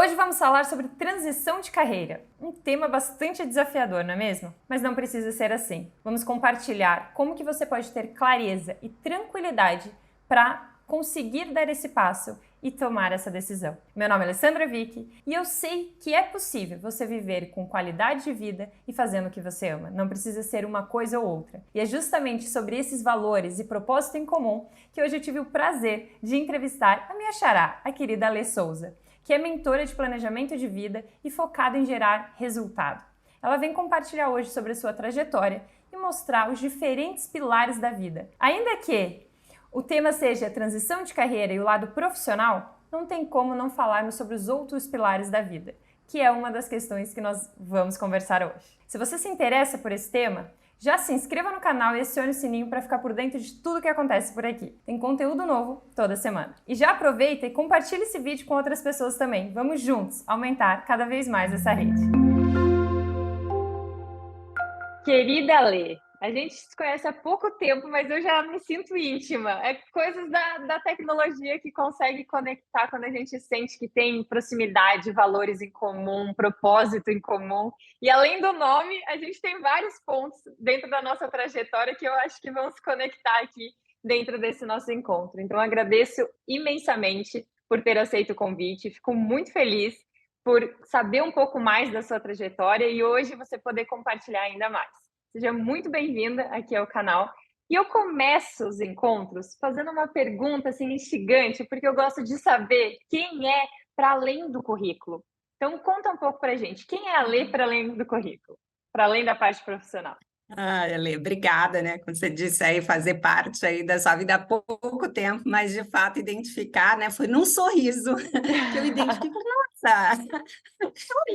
Hoje vamos falar sobre transição de carreira, um tema bastante desafiador, não é mesmo? Mas não precisa ser assim. Vamos compartilhar como que você pode ter clareza e tranquilidade para conseguir dar esse passo e tomar essa decisão. Meu nome é Alessandra Vick e eu sei que é possível você viver com qualidade de vida e fazendo o que você ama. Não precisa ser uma coisa ou outra. E é justamente sobre esses valores e propósito em comum que hoje eu tive o prazer de entrevistar a minha xará, a querida Alê Souza, que é mentora de planejamento de vida e focada em gerar resultado. Ela vem compartilhar hoje sobre a sua trajetória e mostrar os diferentes pilares da vida. Ainda que o tema seja a transição de carreira e o lado profissional, não tem como não falarmos sobre os outros pilares da vida, que é uma das questões que nós vamos conversar hoje. Se você se interessa por esse tema, já se inscreva no canal e acione o sininho para ficar por dentro de tudo que acontece por aqui. Tem conteúdo novo toda semana. E já aproveita e compartilhe esse vídeo com outras pessoas também. Vamos juntos aumentar cada vez mais essa rede. Querida Lê, a gente se conhece há pouco tempo, mas eu já me sinto íntima. É coisas da tecnologia que consegue conectar quando a gente sente que tem proximidade, valores em comum, propósito em comum. E além do nome, a gente tem vários pontos dentro da nossa trajetória que eu acho que vão se conectar aqui dentro desse nosso encontro. Então, agradeço imensamente por ter aceito o convite. Fico muito feliz por saber um pouco mais da sua trajetória e hoje você poder compartilhar ainda mais. Seja muito bem-vinda aqui ao canal. E eu começo os encontros fazendo uma pergunta assim instigante, porque eu gosto de saber quem é para além do currículo. Então conta um pouco para a gente, quem é a Lê para além do currículo, para além da parte profissional? Elê, obrigada, né? Como você disse aí, fazer parte aí da sua vida há pouco tempo, mas de fato identificar, né? Foi num sorriso que eu identifiquei, falei, nossa,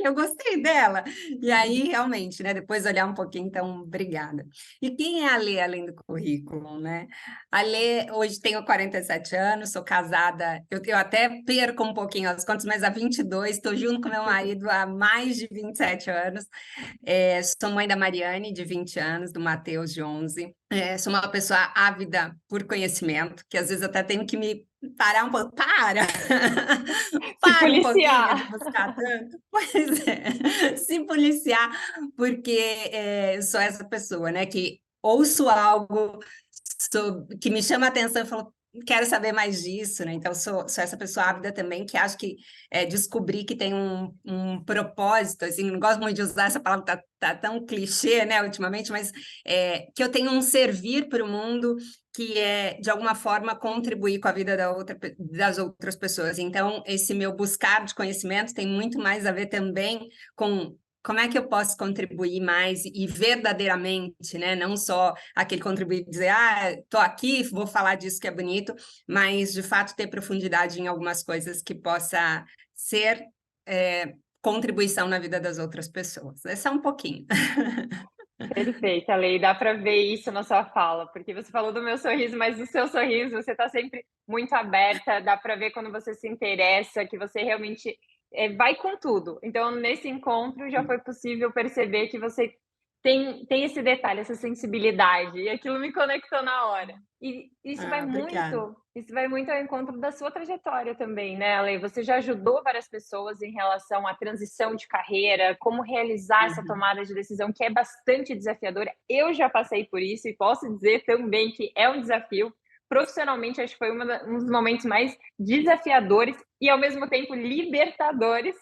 eu gostei dela. E aí, realmente, né? Depois olhar um pouquinho, então, obrigada. E quem é a Lê além do currículo, né? A Lê, hoje tenho 47 anos, sou casada, eu até perco um pouquinho as contas, mas há 22, estou junto com meu marido há mais de 27 anos. Sou mãe da Mariane, de 20 anos, do Matheus, de 11. Sou uma pessoa ávida por conhecimento, que às vezes até tenho que me parar um pouco. Para! Se Para um pouquinho de policiar. buscar tanto. Pois é, se policiar, porque eu sou essa pessoa, né, que ouço algo que me chama a atenção e falo, quero saber mais disso, né? Então, sou essa pessoa ávida também, que acho que descobrir que tem um propósito, assim, não gosto muito de usar essa palavra, tá tão clichê, né, ultimamente, mas que eu tenho um servir para o mundo que é, de alguma forma, contribuir com a vida das outras pessoas. Então, esse meu buscar de conhecimento tem muito mais a ver também com como é que eu posso contribuir mais e verdadeiramente, né? Não só aquele contribuir dizer, tô aqui, vou falar disso que é bonito, mas de fato ter profundidade em algumas coisas que possa ser contribuição na vida das outras pessoas. É só um pouquinho. Perfeita, Lei. Dá para ver isso na sua fala, porque você falou do meu sorriso, mas o seu sorriso, você está sempre muito aberta, dá para ver quando você se interessa, que você realmente vai com tudo. Então, nesse encontro, já foi possível perceber que você tem esse detalhe, essa sensibilidade, e aquilo me conectou na hora. E Obrigada. isso vai muito ao encontro da sua trajetória também, né, Ale? Você já ajudou várias pessoas em relação à transição de carreira, como realizar essa Uhum. tomada de decisão, que é bastante desafiadora. Eu já passei por isso e posso dizer também que é um desafio. Profissionalmente, acho que foi um dos momentos mais desafiadores e, ao mesmo tempo, libertadores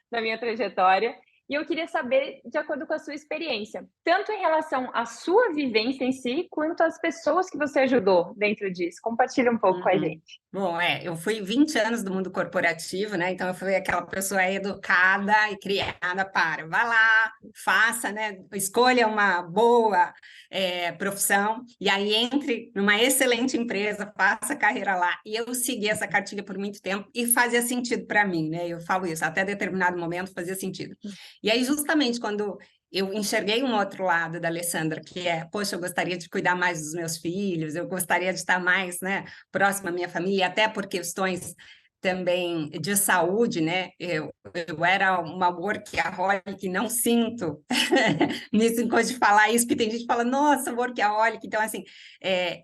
da minha trajetória. E eu queria saber, de acordo com a sua experiência, tanto em relação à sua vivência em si, quanto às pessoas que você ajudou dentro disso. Compartilha um pouco com a Uhum. gente. Bom, eu fui 20 anos do mundo corporativo, né? Então eu fui aquela pessoa educada e criada para, vá lá, faça, né? Escolha uma boa profissão e aí entre numa excelente empresa, faça carreira lá. E eu segui essa cartilha por muito tempo e fazia sentido para mim, né? Eu falo isso, até determinado momento fazia sentido. E aí, justamente quando eu enxerguei um outro lado da Alessandra, que é, poxa, eu gostaria de cuidar mais dos meus filhos, eu gostaria de estar mais, né, próxima à minha família, até por questões também de saúde, né? Eu era uma workaholic, não sinto nisso de falar isso, porque tem gente que fala, nossa, workaholic. Então, assim,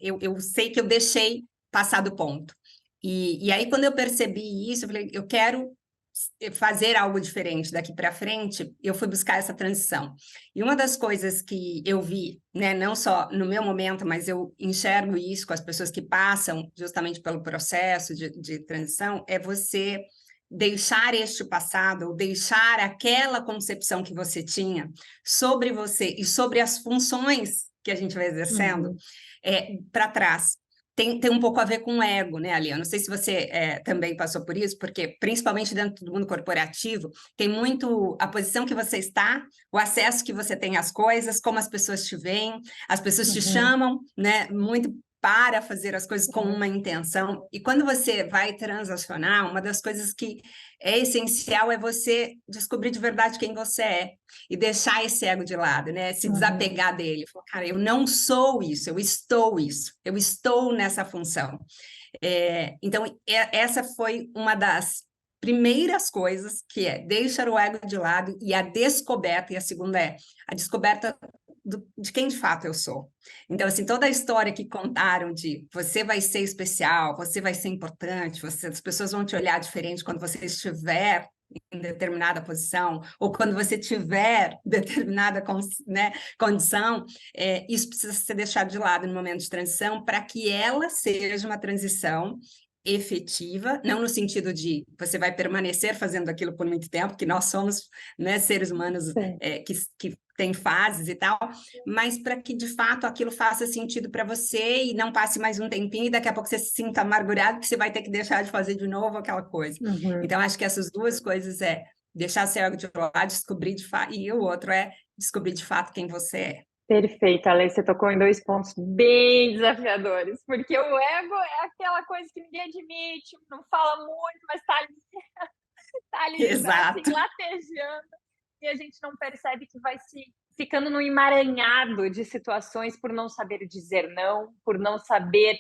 eu sei que eu deixei passar do ponto. E aí, quando eu percebi isso, eu falei, eu quero fazer algo diferente daqui para frente, eu fui buscar essa transição. E uma das coisas que eu vi, né, não só no meu momento, mas eu enxergo isso com as pessoas que passam justamente pelo processo de transição, é você deixar este passado, ou deixar aquela concepção que você tinha sobre você e sobre as funções que a gente vai exercendo para trás. Tem um pouco a ver com o ego, né, Ali? Eu não sei se você também passou por isso, porque principalmente dentro do mundo corporativo, tem muito a posição que você está, o acesso que você tem às coisas, como as pessoas te veem, as pessoas te chamam, né, muito para fazer as coisas com uma intenção. E quando você vai transacionar, uma das coisas que é essencial é você descobrir de verdade quem você é e deixar esse ego de lado, né? Se desapegar dele. Falar, cara, eu não sou isso, eu estou nessa função. Então, essa foi uma das primeiras coisas, que é deixar o ego de lado, e a descoberta, e a segunda é a descoberta de quem de fato eu sou. Então, assim, toda a história que contaram de você vai ser especial, você vai ser importante, as pessoas vão te olhar diferente quando você estiver em determinada posição, ou quando você tiver determinada né, condição, isso precisa ser deixado de lado no momento de transição, para que ela seja uma transição efetiva, não no sentido de você vai permanecer fazendo aquilo por muito tempo, que nós somos, né, seres humanos que tem fases e tal, mas para que de fato aquilo faça sentido para você e não passe mais um tempinho e daqui a pouco você se sinta amargurado que você vai ter que deixar de fazer de novo aquela coisa. Então, acho que essas duas coisas é deixar seu ego de lado, descobrir de fato, e o outro é descobrir de fato quem você é. Perfeito, Ale, você tocou em 2 pontos bem desafiadores, porque o ego é aquela coisa que ninguém admite, não fala muito, mas tá ali Exato. assim, latejando, e a gente não percebe que vai se ficando no emaranhado de situações por não saber dizer não, por não saber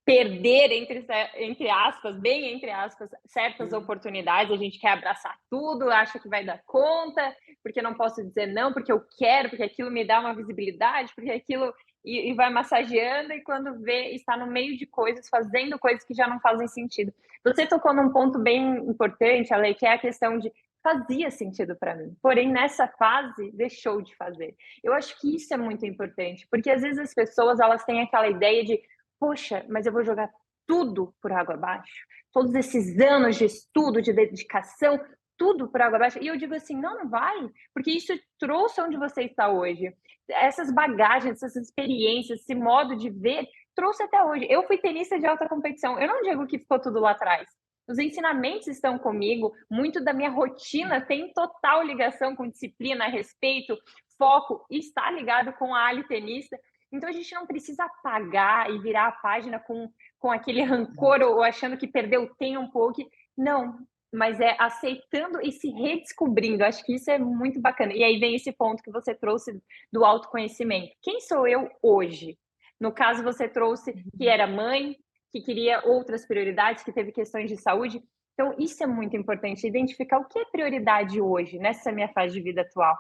perder, entre aspas, bem entre aspas, certas oportunidades. A gente quer abraçar tudo, acha que vai dar conta, porque não posso dizer não, porque eu quero, porque aquilo me dá uma visibilidade, porque aquilo... E vai massageando, e quando vê, está no meio de coisas, fazendo coisas que já não fazem sentido. Você tocou num ponto bem importante, Ale, que é a questão de fazia sentido para mim, porém nessa fase deixou de fazer. Eu acho que isso é muito importante, porque às vezes as pessoas elas têm aquela ideia de poxa, mas eu vou jogar tudo por água abaixo, todos esses anos de estudo, de dedicação, tudo por água abaixo. E eu digo assim, não vai, porque isso trouxe onde você está hoje. Essas bagagens, essas experiências, esse modo de ver, trouxe até hoje. Eu fui tenista de alta competição, eu não digo que ficou tudo lá atrás. Os ensinamentos estão comigo, muito da minha rotina tem total ligação com disciplina, respeito, foco, está ligado com a Ali tenista. Então a gente não precisa apagar e virar a página com aquele rancor ou achando que perdeu tempo. Não, mas é aceitando e se redescobrindo. Acho que isso é muito bacana. E aí vem esse ponto que você trouxe do autoconhecimento. Quem sou eu hoje? No caso, você trouxe que era mãe, que queria outras prioridades, que teve questões de saúde. Então, isso é muito importante, identificar o que é prioridade hoje, nessa minha fase de vida atual.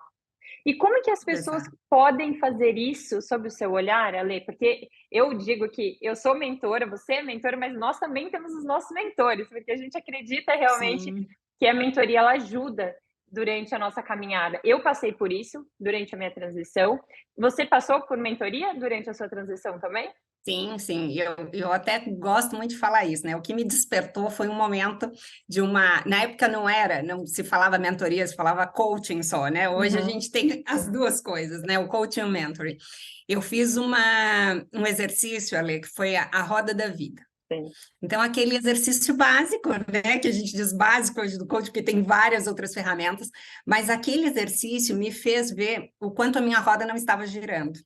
E como que as pessoas podem fazer isso sob o seu olhar, Ale? Porque eu digo que eu sou mentora, você é mentora, mas nós também temos os nossos mentores, porque a gente acredita realmente que a mentoria ela ajuda durante a nossa caminhada. Eu passei por isso durante a minha transição. Você passou por mentoria durante a sua transição também? Sim, sim, eu até gosto muito de falar isso, né? O que me despertou foi um momento de uma... Na época não se falava mentoria, se falava coaching só, né? Hoje a gente tem as duas coisas, né? O coaching e o mentoring. Eu fiz um exercício, Ale, que foi a roda da vida. Sim. Então, aquele exercício básico, né? Que a gente diz básico hoje do coaching, porque tem várias outras ferramentas, mas aquele exercício me fez ver o quanto a minha roda não estava girando.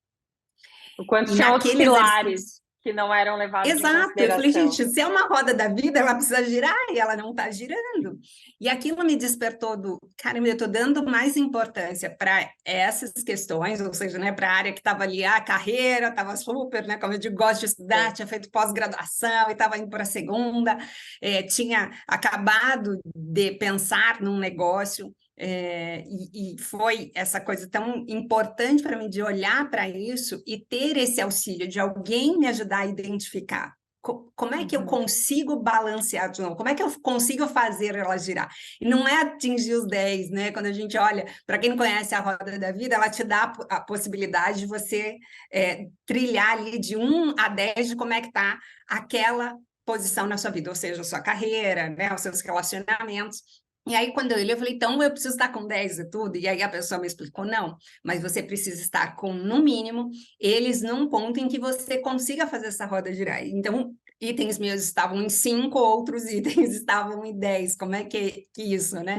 O quanto tinha outros pilares que não eram levados em consideração. Eu falei, gente, se é uma roda da vida, ela precisa girar e ela não está girando. E aquilo me despertou caramba, eu estou dando mais importância para essas questões, ou seja, né, para a área que estava ali, a carreira, estava super, né, como eu digo, gosto de estudar, tinha feito pós-graduação e estava indo para a segunda, tinha acabado de pensar num negócio. E foi essa coisa tão importante para mim de olhar para isso e ter esse auxílio de alguém me ajudar a identificar. Como é que eu consigo balancear de novo? Como é que eu consigo fazer ela girar? E não é atingir os 10, né? Quando a gente olha, para quem não conhece a roda da vida, ela te dá a possibilidade de você trilhar ali de 1 a 10 de como é que está aquela posição na sua vida, ou seja, a sua carreira, né? Os seus relacionamentos. E aí, quando eu li, eu falei, então eu preciso estar com 10 e tudo. E aí a pessoa me explicou, não, mas você precisa estar com, no mínimo, eles num ponto em que você consiga fazer essa roda girar. Então, itens meus estavam em 5, outros itens estavam em 10. Como é que isso, né?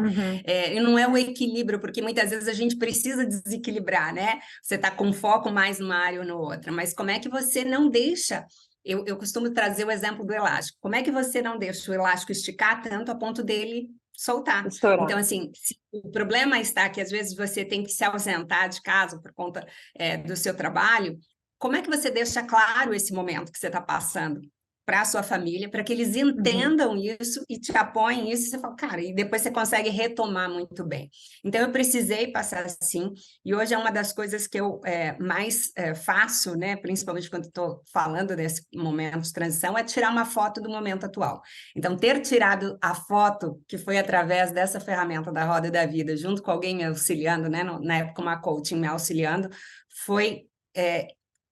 E não é o equilíbrio, porque muitas vezes a gente precisa desequilibrar, né? Você está com foco mais numa área ou no outra, mas como é que você não deixa... Eu costumo trazer o exemplo do elástico. Como é que você não deixa o elástico esticar tanto a ponto dele soltar? Estourar. Então, assim, o problema está que às vezes você tem que se ausentar de casa por conta do seu trabalho. Como é que você deixa claro esse momento que você está passando para a sua família, para que eles entendam isso e te apoiem isso, e você fala, cara, e depois você consegue retomar muito bem. Então, eu precisei passar assim, e hoje é uma das coisas que eu mais faço, né, principalmente quando estou falando desse momento de transição, é tirar uma foto do momento atual. Então, ter tirado a foto, que foi através dessa ferramenta da Roda da Vida, junto com alguém me auxiliando, né, na época uma coaching me auxiliando, foi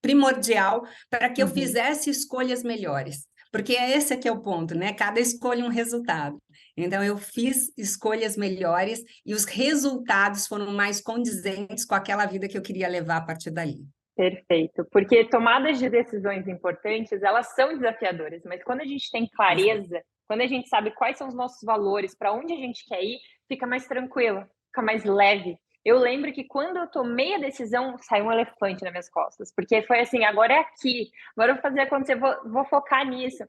primordial para que eu fizesse escolhas melhores. Porque esse aqui é o ponto, né? Cada escolha é um resultado. Então, eu fiz escolhas melhores e os resultados foram mais condizentes com aquela vida que eu queria levar a partir dali. Perfeito, porque tomadas de decisões importantes, elas são desafiadoras, mas quando a gente tem clareza, quando a gente sabe quais são os nossos valores, para onde a gente quer ir, fica mais tranquilo, fica mais leve. Eu lembro que quando eu tomei a decisão, saiu um elefante nas minhas costas, porque foi assim, agora é aqui, agora eu vou fazer acontecer, vou focar nisso.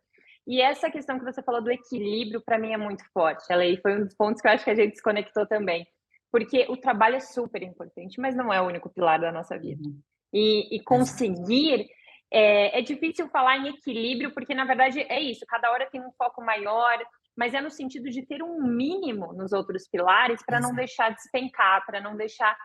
E essa questão que você falou do equilíbrio, para mim é muito forte, ela aí foi um dos pontos que eu acho que a gente se conectou também, porque o trabalho é super importante, mas não é o único pilar da nossa vida. E conseguir, é difícil falar em equilíbrio, porque na verdade é isso, cada hora tem um foco maior, mas é no sentido de ter um mínimo nos outros pilares para não deixar despencar, para não deixar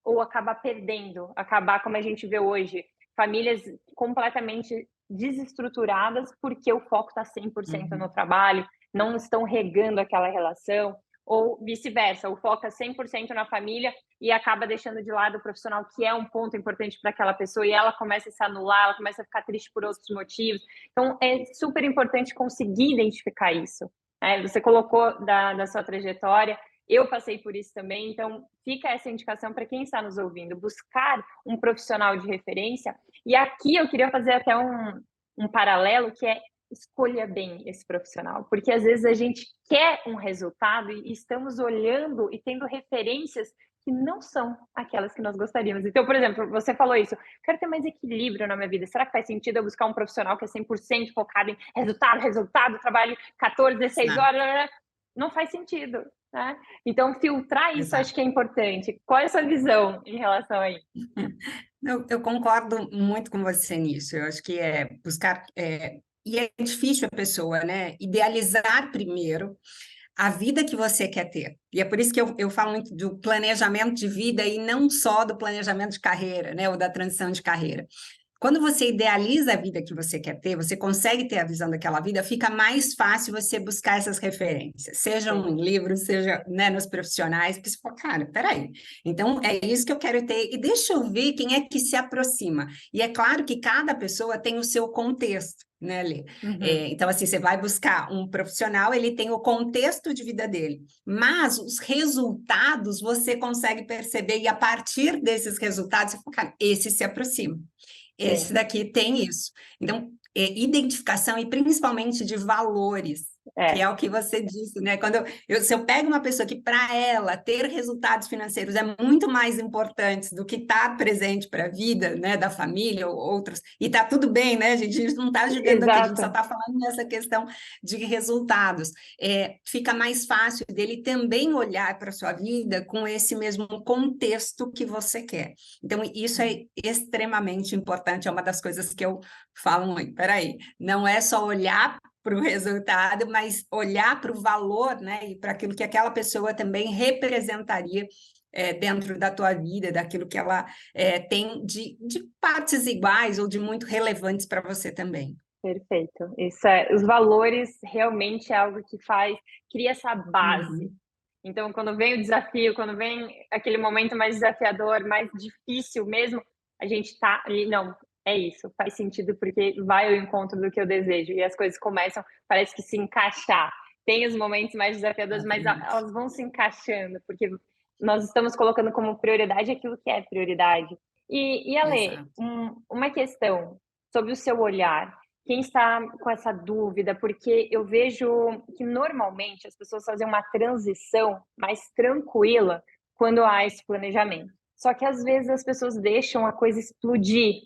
ou acabar perdendo, acabar como a gente vê hoje, famílias completamente desestruturadas porque o foco está 100% no trabalho, não estão regando aquela relação, ou vice-versa, o foco é 100% na família e acaba deixando de lado o profissional, que é um ponto importante para aquela pessoa, e ela começa a se anular, ela começa a ficar triste por outros motivos. Então, é super importante conseguir identificar isso. Você colocou da sua trajetória, eu passei por isso também, então fica essa indicação para quem está nos ouvindo, buscar um profissional de referência. E aqui eu queria fazer até um paralelo, que é escolha bem esse profissional, porque às vezes a gente quer um resultado e estamos olhando e tendo referências que não são aquelas que nós gostaríamos. Então, por exemplo, você falou isso, quero ter mais equilíbrio na minha vida, será que faz sentido eu buscar um profissional que é 100% focado em resultado, trabalho 14, 16 horas? Não faz sentido, né? Então, filtrar isso acho que é importante. Qual é a sua visão em relação a isso? Eu concordo muito com você nisso, eu acho que é buscar... E é difícil a pessoa, né, idealizar primeiro a vida que você quer ter. E é por isso que eu falo muito do planejamento de vida e não só do planejamento de carreira, né, ou da transição de carreira. Quando você idealiza a vida que você quer ter, você consegue ter a visão daquela vida, fica mais fácil você buscar essas referências, sejam em livros, seja, né, nos profissionais, porque você fala, cara, peraí, então é isso que eu quero ter, e deixa eu ver quem é que se aproxima. E é claro que cada pessoa tem o seu contexto, né, Lê? Então, assim, você vai buscar um profissional, ele tem o contexto de vida dele, mas os resultados você consegue perceber, e a partir desses resultados, você fala, cara, esse se aproxima. Esse daqui tem isso. Então, identificação e principalmente de valores, que é o que você disse, né? Se eu pego uma pessoa que, para ela, ter resultados financeiros é muito mais importante do que estar presente para a vida, né, da família ou outros, e tá tudo bem, né, gente? A gente não está julgando aqui, a gente só está falando nessa questão de resultados. Fica mais fácil dele também olhar para a sua vida com esse mesmo contexto que você quer. Então, isso é extremamente importante, é uma das coisas que eu falo muito. Peraí, não é só olhar para o resultado, mas olhar para o valor, né, e para aquilo que aquela pessoa também representaria dentro da tua vida, daquilo que ela tem de partes iguais ou de muito relevantes para você também. Perfeito. Isso os valores realmente é algo que cria essa base. Uhum. Então, quando vem o desafio, quando vem aquele momento mais desafiador, mais difícil mesmo, a gente tá ali, não, é isso, faz sentido porque vai ao encontro do que eu desejo e as coisas começam, parece que se encaixar. Tem os momentos mais desafiadores, mas Exatamente. elas vão se encaixando, porque nós estamos colocando como prioridade aquilo que é prioridade. E Ale, Exato. uma questão sobre o seu olhar. Quem está com essa dúvida, porque eu vejo que normalmente as pessoas fazem uma transição mais tranquila quando há esse planejamento. Só que às vezes as pessoas deixam a coisa explodir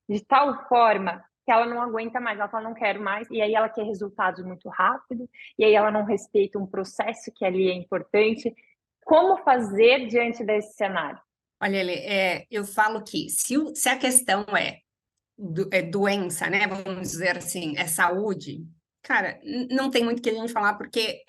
de tal forma que ela não aguenta mais, ela fala, não quero mais, e aí ela quer resultados muito rápido, e aí ela não respeita um processo que ali é importante. Como fazer diante desse cenário? Olha, eu falo que se a questão é doença, né? Vamos dizer assim, é saúde. Cara, não tem muito o que a gente falar, porque,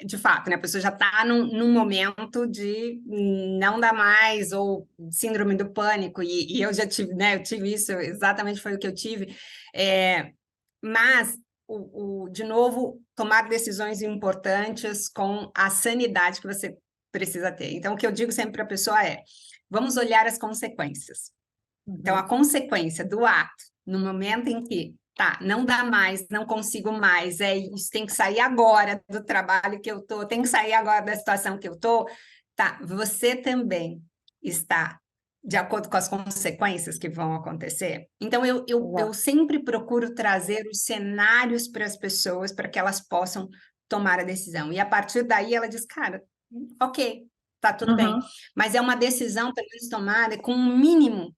de fato, né, a pessoa já está num momento de não dar mais, ou síndrome do pânico, e eu já tive, né? Eu tive isso, exatamente foi o que eu tive. Mas, de novo, tomar decisões importantes com a sanidade que você precisa ter. Então, o que eu digo sempre para a pessoa vamos olhar as consequências. Então, a consequência do ato, no momento em que, tá, não dá mais, não consigo mais, isso tem que sair agora do trabalho que eu tô, tem que sair agora da situação que eu tô, tá, você também está de acordo com as consequências que vão acontecer. Então, eu Exato. sempre procuro trazer os cenários para as pessoas, para que elas possam tomar a decisão. E a partir daí ela diz, cara, ok, tá tudo bem. Uhum. Mas é uma decisão, pelo menos, tomada com um mínimo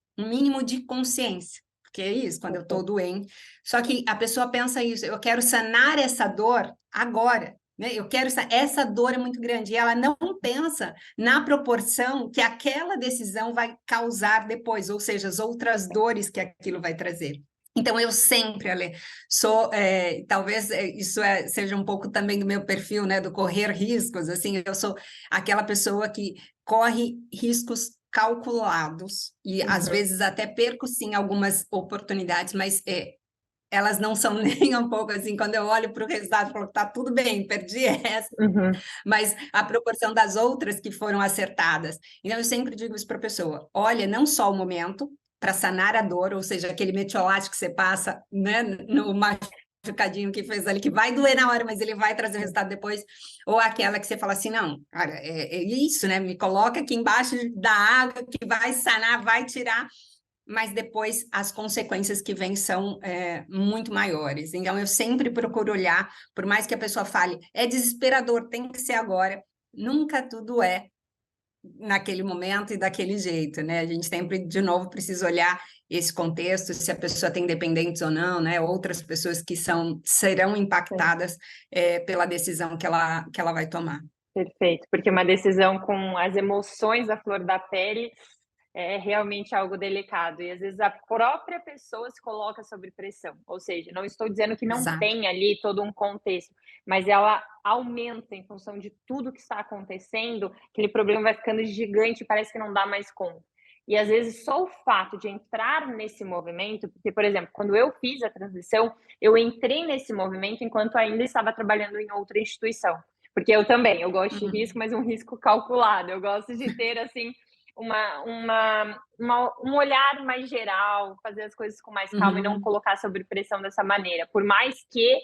de consciência, porque é isso, quando eu estou Perfeito. doente. Só que a pessoa pensa isso, eu quero sanar essa dor agora, né? Eu quero essa dor é muito grande, e ela não pensa na proporção que aquela decisão vai causar depois, ou seja, as outras dores que aquilo vai trazer. Então, eu sempre, Ale, sou, talvez isso seja um pouco também do meu perfil, né, do correr riscos, assim, eu sou aquela pessoa que corre riscos calculados e às Uhum. vezes até perco sim algumas oportunidades, mas elas não são nem um pouco assim, quando eu olho para o resultado, eu falo, tá tudo bem, perdi essa, Uhum. mas a proporção das outras que foram acertadas. Então eu sempre digo isso para a pessoa, olha, não só o momento para sanar a dor, ou seja, aquele metiolate que você passa, né, no machucadinho que fez ali, que vai doer na hora, mas ele vai trazer o resultado depois, ou aquela que você fala assim, não, cara, é isso, né, me coloca aqui embaixo da água, que vai sanar, vai tirar, mas depois as consequências que vêm são muito maiores. Então, eu sempre procuro olhar, por mais que a pessoa fale, é desesperador, tem que ser agora, nunca tudo é naquele momento e daquele jeito, né? A gente sempre, de novo, precisa olhar esse contexto, se a pessoa tem dependentes ou não, né? Outras pessoas que serão Sim. impactadas pela decisão que ela vai tomar. Perfeito, porque uma decisão com as emoções à flor da pele é realmente algo delicado e às vezes a própria pessoa se coloca sob pressão, ou seja, não estou dizendo que não Exato. tem ali todo um contexto, mas ela aumenta em função de tudo que está acontecendo, aquele problema vai ficando gigante, parece que não dá mais conta. E às vezes só o fato de entrar nesse movimento, porque, por exemplo, quando eu fiz a transição, eu entrei nesse movimento enquanto ainda estava trabalhando em outra instituição. Porque eu também, eu gosto de risco, mas um risco calculado. Eu gosto de ter, assim, um olhar mais geral, fazer as coisas com mais calma e não Uhum. colocar sob pressão dessa maneira. Por mais que,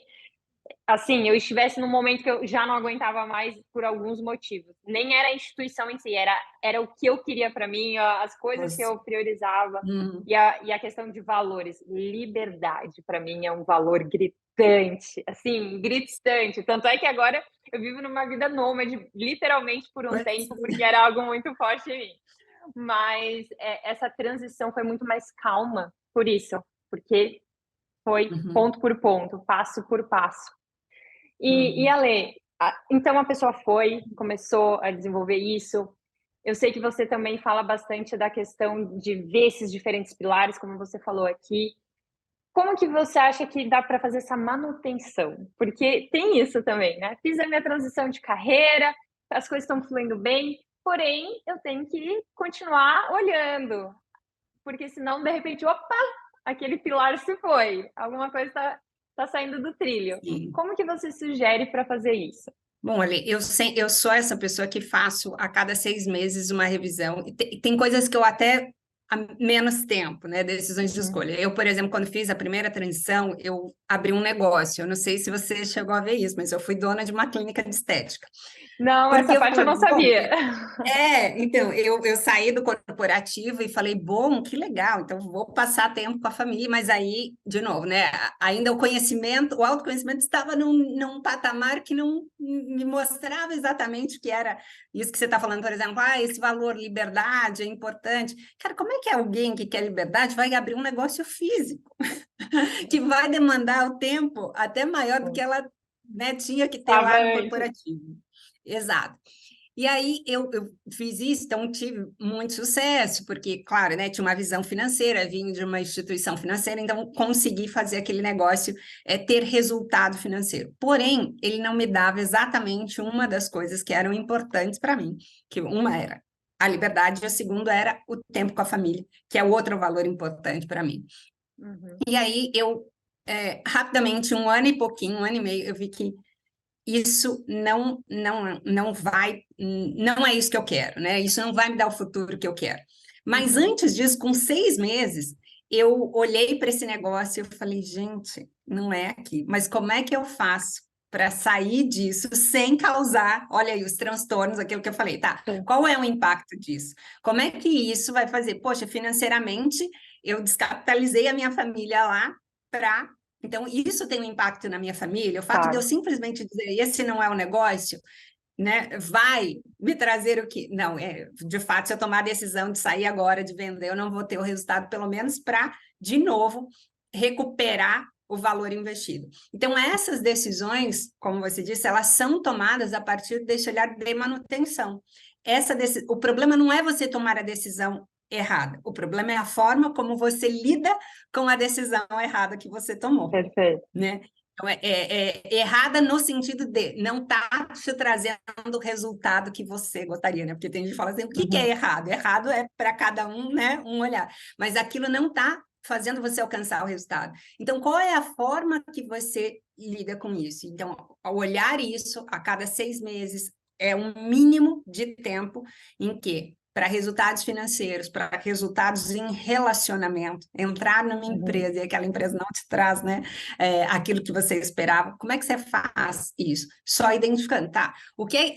assim, eu estivesse num momento que eu já não aguentava mais por alguns motivos. Nem era a instituição em si, era o que eu queria para mim, as coisas que eu priorizava. Uhum. E a questão de valores. Liberdade, para mim, é um valor gritante, assim, gritante. Tanto é que agora eu vivo numa vida nômade, literalmente por um Pois tempo, é. porque era algo muito forte em mim. Mas essa transição foi muito mais calma por isso, porque foi Uhum. ponto por ponto, passo por passo. E Uhum. Ale, então a pessoa começou a desenvolver isso. Eu sei que você também fala bastante da questão de ver esses diferentes pilares, como você falou aqui. Como que você acha que dá para fazer essa manutenção? Porque tem isso também, né? Fiz a minha transição de carreira, as coisas estão fluindo bem, porém eu tenho que continuar olhando, porque senão de repente, opa, aquele pilar se foi, alguma coisa está tá saindo do trilho. Sim. Como que você sugere para fazer isso? Bom, olha, eu sou essa pessoa que faço a cada 6 meses uma revisão. E tem coisas que eu até há menos tempo, né? Decisões de escolha. Eu, por exemplo, quando fiz a primeira transição, eu abri um negócio. Eu não sei se você chegou a ver isso, mas eu fui dona de uma clínica de estética. Não, Porque essa eu parte eu falei, não bom, sabia. então, eu saí do corporativo e falei, bom, que legal, então vou passar tempo com a família, mas aí, de novo, né, ainda o conhecimento, o autoconhecimento estava num patamar que não me mostrava exatamente o que era isso que você está falando, por exemplo, esse valor liberdade é importante. Cara, como é que alguém que quer liberdade vai abrir um negócio físico, que vai demandar o tempo até maior do que ela, né, tinha que ter Tava lá no antes. corporativo? Exato. E aí eu fiz isso, então tive muito sucesso, porque, claro, né, tinha uma visão financeira, vim de uma instituição financeira, então consegui fazer aquele negócio ter resultado financeiro. Porém, ele não me dava exatamente uma das coisas que eram importantes para mim, que uma era a liberdade e a segunda era o tempo com a família, que é outro valor importante para mim. Uhum. E aí eu, rapidamente, um ano e pouquinho, um ano e meio, eu vi que isso não vai, não é isso que eu quero, né? Isso não vai me dar o futuro que eu quero. Mas antes disso, com 6 meses, eu olhei para esse negócio e eu falei, gente, não é aqui. Mas como é que eu faço para sair disso sem causar, olha aí, os transtornos, aquilo que eu falei, tá? Sim. Qual é o impacto disso? Como é que isso vai fazer? Poxa, financeiramente, eu descapitalizei a minha família lá para então, isso tem um impacto na minha família. O fato de eu Claro. simplesmente dizer, esse não é o negócio, né, vai me trazer o que? Não, de fato, se eu tomar a decisão de sair agora, de vender, eu não vou ter o resultado, pelo menos para, de novo, recuperar o valor investido. Então, essas decisões, como você disse, elas são tomadas a partir desse olhar de manutenção. O problema não é você tomar a decisão errada, o problema é a forma como você lida com a decisão errada que você tomou, Perfeito. né? Então, errada no sentido de não estar te trazendo o resultado que você gostaria, né? Porque tem gente que fala assim, o que é errado? Errado é para cada um, né? Um olhar. Mas aquilo não está fazendo você alcançar o resultado. Então, qual é a forma que você lida com isso? Então, ao olhar isso, a cada 6 meses, é um mínimo de tempo em que para resultados financeiros, para resultados em relacionamento, entrar numa empresa e aquela empresa não te traz, né, aquilo que você esperava, como é que você faz isso? Só identificando, tá?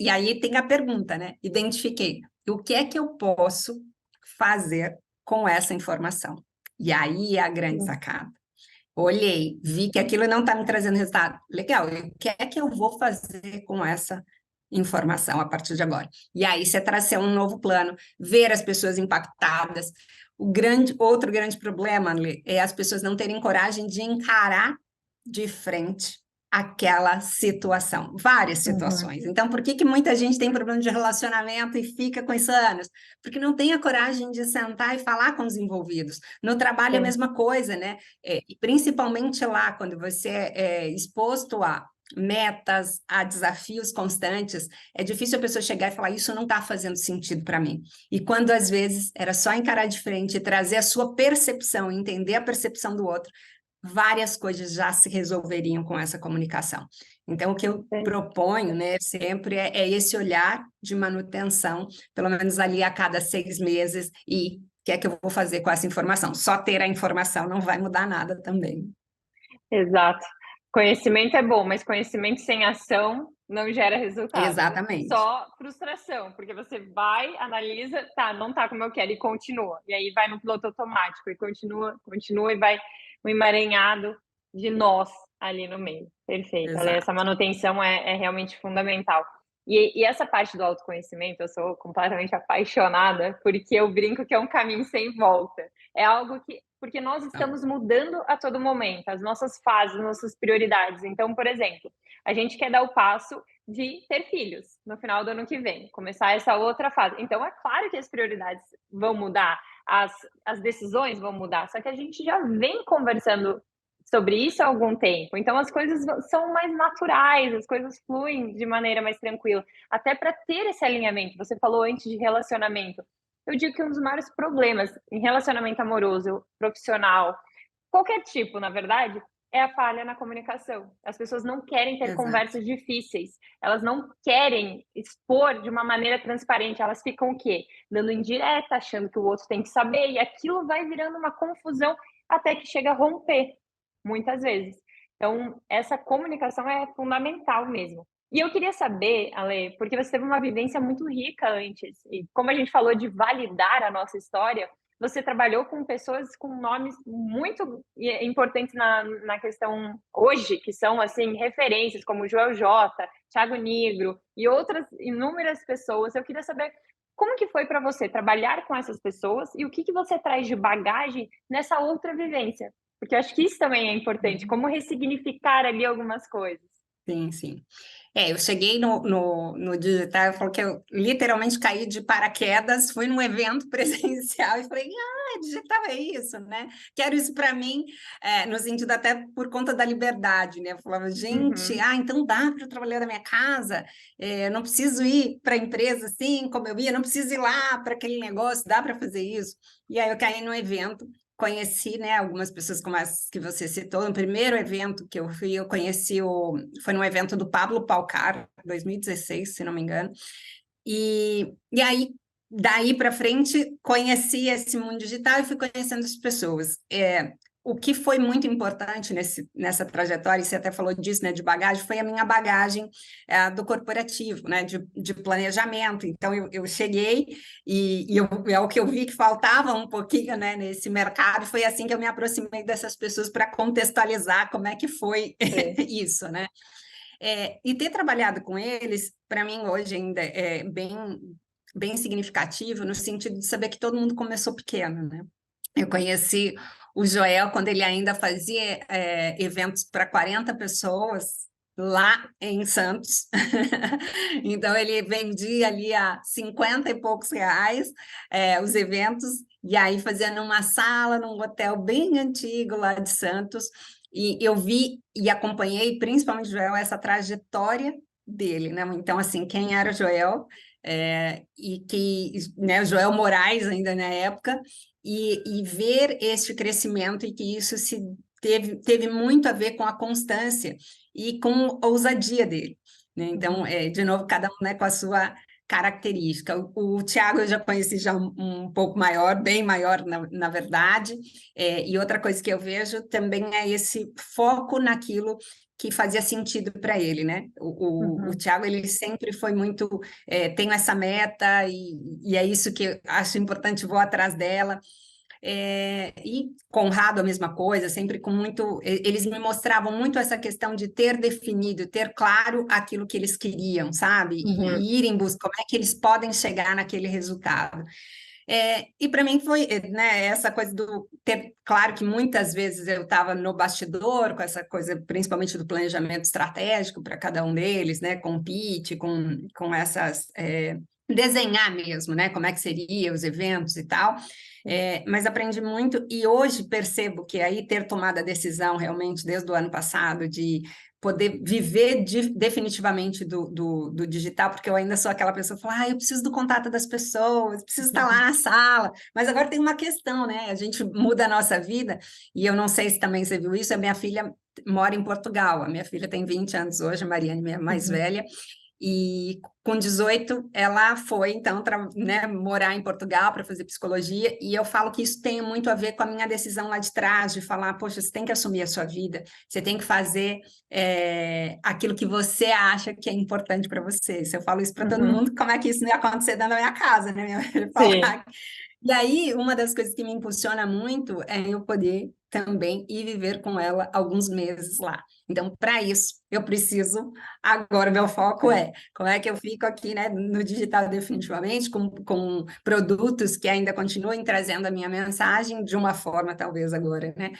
E aí tem a pergunta, né? Identifiquei. O que é que eu posso fazer com essa informação? E aí é a grande sacada. Olhei, vi que aquilo não está me trazendo resultado. Legal, e o que é que eu vou fazer com essa informação a partir de agora? E aí você trazer um novo plano, ver as pessoas impactadas. Outro grande problema, Lê, é as pessoas não terem coragem de encarar de frente aquela situação, várias situações. Então, por que muita gente tem problema de relacionamento e fica com isso anos? Porque não tem a coragem de sentar e falar com os envolvidos. No trabalho é a mesma coisa, né? E principalmente lá, quando você é exposto a metas, a desafios constantes, é difícil a pessoa chegar e falar, isso não está fazendo sentido para mim. E quando, às vezes, era só encarar de frente e trazer a sua percepção, entender a percepção do outro, várias coisas já se resolveriam com essa comunicação. Então, o que eu proponho, né, sempre é esse olhar de manutenção, pelo menos ali a cada 6 meses, e o que é que eu vou fazer com essa informação? Só ter a informação não vai mudar nada também. Exato. Conhecimento é bom, mas conhecimento sem ação não gera resultado. Exatamente. Só frustração, porque você vai, analisa, tá, não tá como eu quero, e continua. E aí vai no piloto automático, e continua, e vai um emaranhado de nós ali no meio. Perfeito. Exato. Essa manutenção é realmente fundamental. E essa parte do autoconhecimento, eu sou completamente apaixonada, porque eu brinco que é um caminho sem volta. É algo que porque nós estamos mudando a todo momento, as nossas fases, nossas prioridades. Então, por exemplo, a gente quer dar o passo de ter filhos no final do ano que vem, começar essa outra fase. Então, é claro que as prioridades vão mudar, as decisões vão mudar, só que a gente já vem conversando sobre isso há algum tempo. Então, as coisas são mais naturais, as coisas fluem de maneira mais tranquila, até para ter esse alinhamento. Você falou antes de relacionamento. Eu digo que um dos maiores problemas em relacionamento amoroso, profissional, qualquer tipo, na verdade, é a falha na comunicação. As pessoas não querem ter Exato. conversas difíceis, elas não querem expor de uma maneira transparente, elas ficam o quê? Dando indireta, achando que o outro tem que saber, e aquilo vai virando uma confusão até que chega a romper, muitas vezes. Então, essa comunicação é fundamental mesmo. E eu queria saber, Ale, porque você teve uma vivência muito rica antes, e como a gente falou de validar a nossa história, você trabalhou com pessoas com nomes muito importantes na questão hoje, que são assim referências como Joel J, Thiago Nigro e outras inúmeras pessoas. Eu queria saber como que foi para você trabalhar com essas pessoas e o que você traz de bagagem nessa outra vivência, porque eu acho que isso também é importante, como ressignificar ali algumas coisas. Sim, sim. Eu cheguei no digital, eu falo que eu literalmente caí de paraquedas, fui num evento presencial e falei, digital é isso, né? Quero isso para mim, no sentido até por conta da liberdade, né? Eu falava, gente, Uhum. Então dá para eu trabalhar da minha casa, eu não preciso ir para a empresa assim como eu ia, não preciso ir lá para aquele negócio, dá para fazer isso. E aí eu caí no evento, conheci, né, algumas pessoas como as que você citou. No primeiro evento que eu fui, eu conheci foi num evento do Pablo Palcar, 2016, se não me engano. E aí, daí para frente, conheci esse mundo digital e fui conhecendo as pessoas. O que foi muito importante nessa trajetória, e você até falou disso, né, de bagagem, foi a minha bagagem do corporativo, né, de planejamento. Então, eu cheguei é o que eu vi que faltava um pouquinho, né, nesse mercado, foi assim que eu me aproximei dessas pessoas para contextualizar como é que foi Sim. isso, né? E ter trabalhado com eles, para mim, hoje ainda é bem significativo, no sentido de saber que todo mundo começou pequeno, né? Eu conheci o Joel quando ele ainda fazia eventos para 40 pessoas lá em Santos. Então, ele vendia ali a 50 e poucos reais os eventos, e aí fazia numa sala, num hotel bem antigo lá de Santos. E eu vi e acompanhei, principalmente, Joel, essa trajetória dele, né? Então, assim, quem era o Joel? E que, né, o Joel Moraes ainda na época, e ver este crescimento e que isso teve muito a ver com a constância e com a ousadia dele, né? Então, de novo, cada um, né, com a sua característica. O Thiago eu já conheci já um pouco maior, bem maior, na verdade, e outra coisa que eu vejo também é esse foco naquilo que fazia sentido para ele, né? O Uhum. Thiago, ele sempre foi muito, tenho essa meta e é isso que eu acho importante, vou atrás dela. E Conrado a mesma coisa, sempre com muito. Eles me mostravam muito essa questão de ter definido, ter claro aquilo que eles queriam, sabe? Uhum. E ir em busca, como é que eles podem chegar naquele resultado. E para mim foi, né, essa coisa do ter claro que muitas vezes eu estava no bastidor com essa coisa, principalmente do planejamento estratégico para cada um deles, né, com pitch, com essas desenhar mesmo, né, como é que seria os eventos e tal. Mas aprendi muito e hoje percebo que aí ter tomado a decisão realmente desde o ano passado de poder viver definitivamente do digital, porque eu ainda sou aquela pessoa que fala, eu preciso do contato das pessoas, preciso estar lá na sala, mas agora tem uma questão, né? A gente muda a nossa vida, e eu não sei se também você viu isso, a minha filha mora em Portugal, a minha filha tem 20 anos hoje, a Mariane, minha mais Uhum. velha, e com 18 ela foi, então, né, morar em Portugal para fazer psicologia, e eu falo que isso tem muito a ver com a minha decisão lá de trás, de falar, poxa, você tem que assumir a sua vida, você tem que fazer aquilo que você acha que é importante para você. Se eu falo isso para todo Uhum. mundo, como é que isso não ia acontecer dentro da minha casa, né? Minha filha Sim. fala. E aí, uma das coisas que me impulsiona muito é eu poder também ir viver com ela alguns meses lá. Então, para isso, eu preciso. Agora, meu foco Sim. é como é que eu fico aqui, né, no digital definitivamente, com produtos que ainda continuem trazendo a minha mensagem de uma forma, talvez agora, né,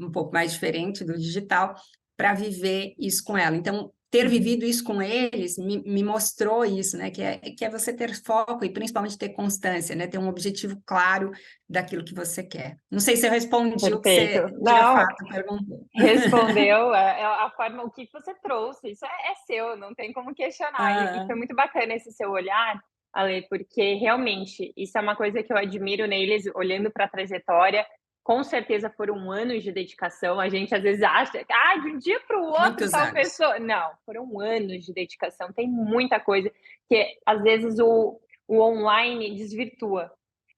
um pouco mais diferente do digital, para viver isso com ela. Então, ter Uhum. vivido isso com eles me mostrou isso, né? Que é você ter foco e principalmente ter constância, né? Ter um objetivo claro daquilo que você quer. Não sei se eu respondi o que Perfeito. você de Não, fato perguntou. respondeu a forma, o que você trouxe, isso é seu, não tem como questionar. E Ah, foi muito bacana esse seu olhar, Ale, porque realmente isso é uma coisa que eu admiro neles, olhando para a trajetória. com certeza foram anos de dedicação. A gente às vezes acha, de um dia para o outro Muitos tal anos. pessoa. Não, foram anos de dedicação. Tem muita coisa que às vezes o online desvirtua.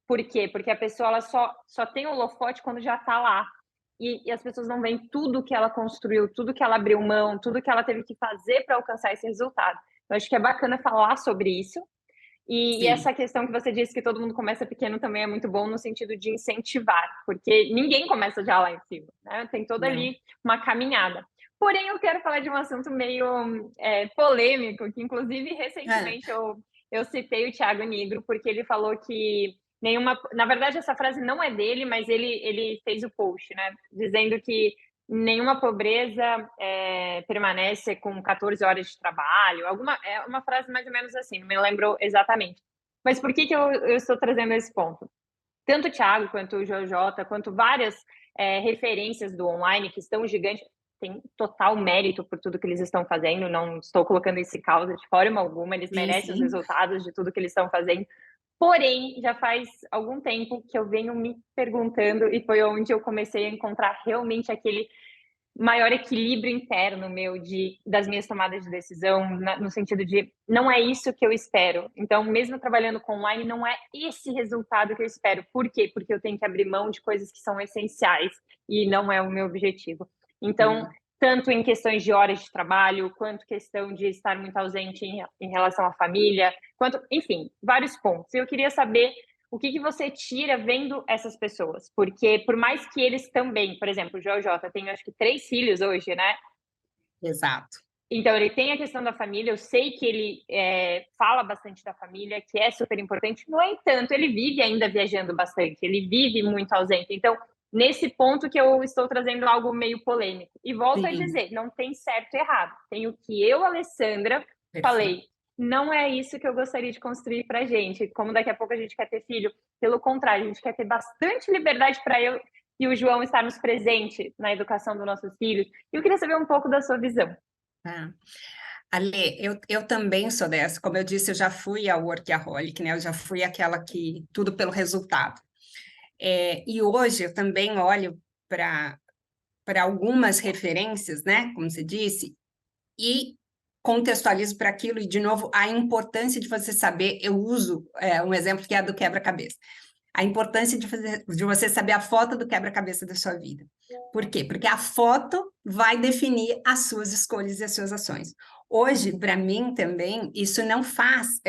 Por quê? Porque a pessoa ela só tem o holofote quando já está lá. E as pessoas não veem tudo que ela construiu, tudo que ela abriu mão, tudo que ela teve que fazer para alcançar esse resultado. Eu acho que é bacana falar sobre isso. E essa questão que você disse que todo mundo começa pequeno também é muito bom no sentido de incentivar, porque ninguém começa já lá em cima, né? Tem toda ali uma caminhada. Porém, eu quero falar de um assunto meio polêmico, que inclusive recentemente eu citei o Thiago Nigro, porque ele falou que na verdade essa frase não é dele, mas ele fez o post, né? Dizendo que nenhuma pobreza permanece com 14 horas de trabalho. É uma frase mais ou menos assim, não me lembro exatamente. Mas por que eu estou trazendo esse ponto? Tanto o Thiago, quanto o JJ, quanto várias referências do online que estão gigantes, tem total mérito por tudo que eles estão fazendo, não estou colocando esse causa de forma alguma, eles merecem os resultados de tudo que eles estão fazendo. Porém, já faz algum tempo que eu venho me perguntando, e foi onde eu comecei a encontrar realmente aquele maior equilíbrio interno meu das minhas tomadas de decisão, no sentido de não é isso que eu espero. Então, mesmo trabalhando com online, não é esse resultado que eu espero. Por quê? Porque eu tenho que abrir mão de coisas que são essenciais e não é o meu objetivo. Então, tanto em questões de horas de trabalho, quanto questão de estar muito ausente em relação à família, enfim, vários pontos. Eu queria saber o que você tira vendo essas pessoas, porque por mais que eles também, por exemplo, o JJ tem acho que 3 filhos hoje, né? Exato. Então, ele tem a questão da família, eu sei que ele fala bastante da família, que é super importante, no entanto, ele vive ainda viajando bastante, ele vive muito ausente. Então, nesse ponto que eu estou trazendo algo meio polêmico. E volto a dizer, não tem certo e errado. Tem o que eu, Alessandra, falei, não é isso que eu gostaria de construir para a gente. Como daqui a pouco a gente quer ter filho, pelo contrário, a gente quer ter bastante liberdade para eu e o João estarmos presentes na educação dos nossos filhos. E eu queria saber um pouco da sua visão. Ale, eu também sou dessa. Como eu disse, eu já fui a workaholic, né? Eu já fui aquela que tudo pelo resultado. E hoje eu também olho para algumas referências, né? Como você disse, e contextualizo para aquilo, e, de novo, a importância de você saber, eu uso um exemplo que é a do quebra-cabeça. A importância de você saber a foto do quebra-cabeça da sua vida. Por quê? Porque a foto vai definir as suas escolhas e as suas ações. Hoje, para mim também, isso não faz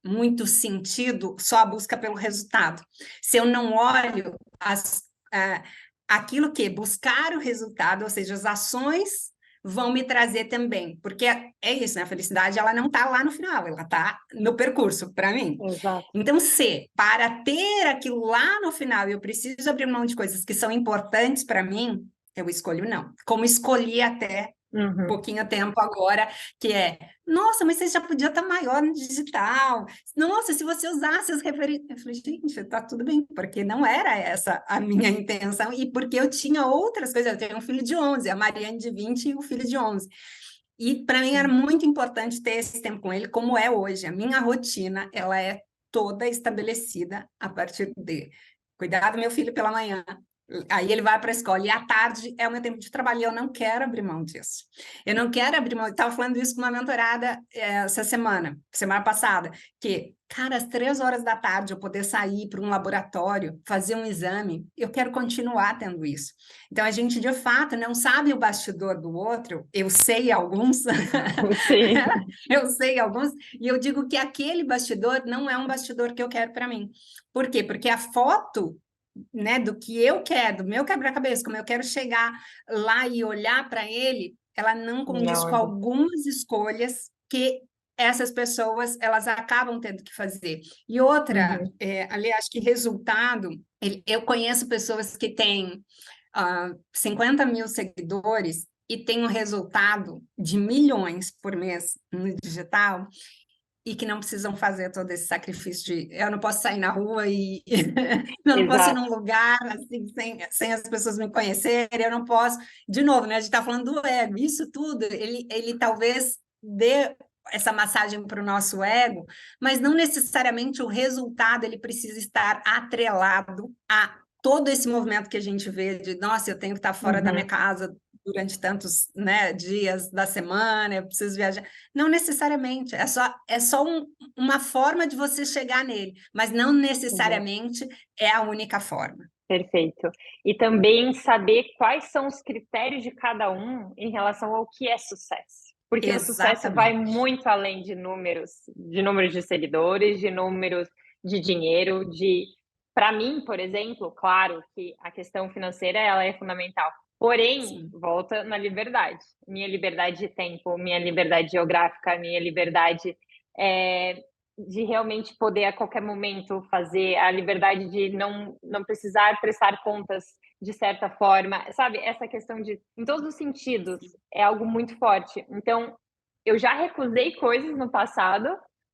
muito sentido só a busca pelo resultado. Se eu não olho aquilo que buscar o resultado, ou seja, as ações vão me trazer também, porque é isso, né? A felicidade, ela não está lá no final, ela está no percurso, para mim. Exato. Então, se para ter aquilo lá no final eu preciso abrir mão de coisas que são importantes para mim, eu escolho não. Como escolhi até pouquinho tempo agora, que nossa, mas você já podia estar maior no digital. Nossa, se você usasse as referências. Eu falei, gente, tá tudo bem, porque não era essa a minha intenção, e porque eu tinha outras coisas. Eu tenho um filho de 11, a Mariane de 20 e o filho de 11. E para mim era muito importante ter esse tempo com ele, como é hoje. A minha rotina, ela é toda estabelecida a partir de cuidar do meu filho pela manhã, aí ele vai para a escola, e à tarde é o meu tempo de trabalho, e eu não quero abrir mão disso. Eu não quero abrir mão, eu estava falando isso com uma mentorada essa semana passada, que, cara, às 3 horas da tarde eu poder sair para um laboratório, fazer um exame, eu quero continuar tendo isso. Então, a gente, de fato, não sabe o bastidor do outro, eu sei alguns, Sim. eu sei alguns, e eu digo que aquele bastidor não é um bastidor que eu quero para mim. Por quê? Porque a foto, né, do que eu quero, do meu quebra-cabeça, como eu quero chegar lá e olhar para ele, ela não condiz com algumas escolhas que essas pessoas elas acabam tendo que fazer. E outra, ali acho que resultado, eu conheço pessoas que têm 50 mil seguidores e têm um resultado de milhões por mês no digital, e que não precisam fazer todo esse sacrifício de eu não posso sair na rua e eu não posso ir num lugar assim, sem as pessoas me conhecerem, eu não posso... De novo, né, a gente está falando do ego, isso tudo, ele talvez dê essa massagem para o nosso ego, mas não necessariamente o resultado ele precisa estar atrelado a todo esse movimento que a gente vê de, nossa, eu tenho que estar fora da minha casa durante tantos, né, dias da semana, eu preciso viajar. Não necessariamente, é só uma forma de você chegar nele, mas não necessariamente é a única forma. Perfeito. E também saber quais são os critérios de cada um em relação ao que é sucesso. Porque o sucesso vai muito além de números de seguidores, de números de dinheiro, Para mim, por exemplo, claro que a questão financeira ela é fundamental. Porém, Sim. volta na liberdade. Minha liberdade de tempo, minha liberdade geográfica, minha liberdade de realmente poder a qualquer momento fazer, a liberdade de não precisar prestar contas de certa forma, sabe? Essa questão de, em todos os sentidos, é algo muito forte. Então, eu já recusei coisas no passado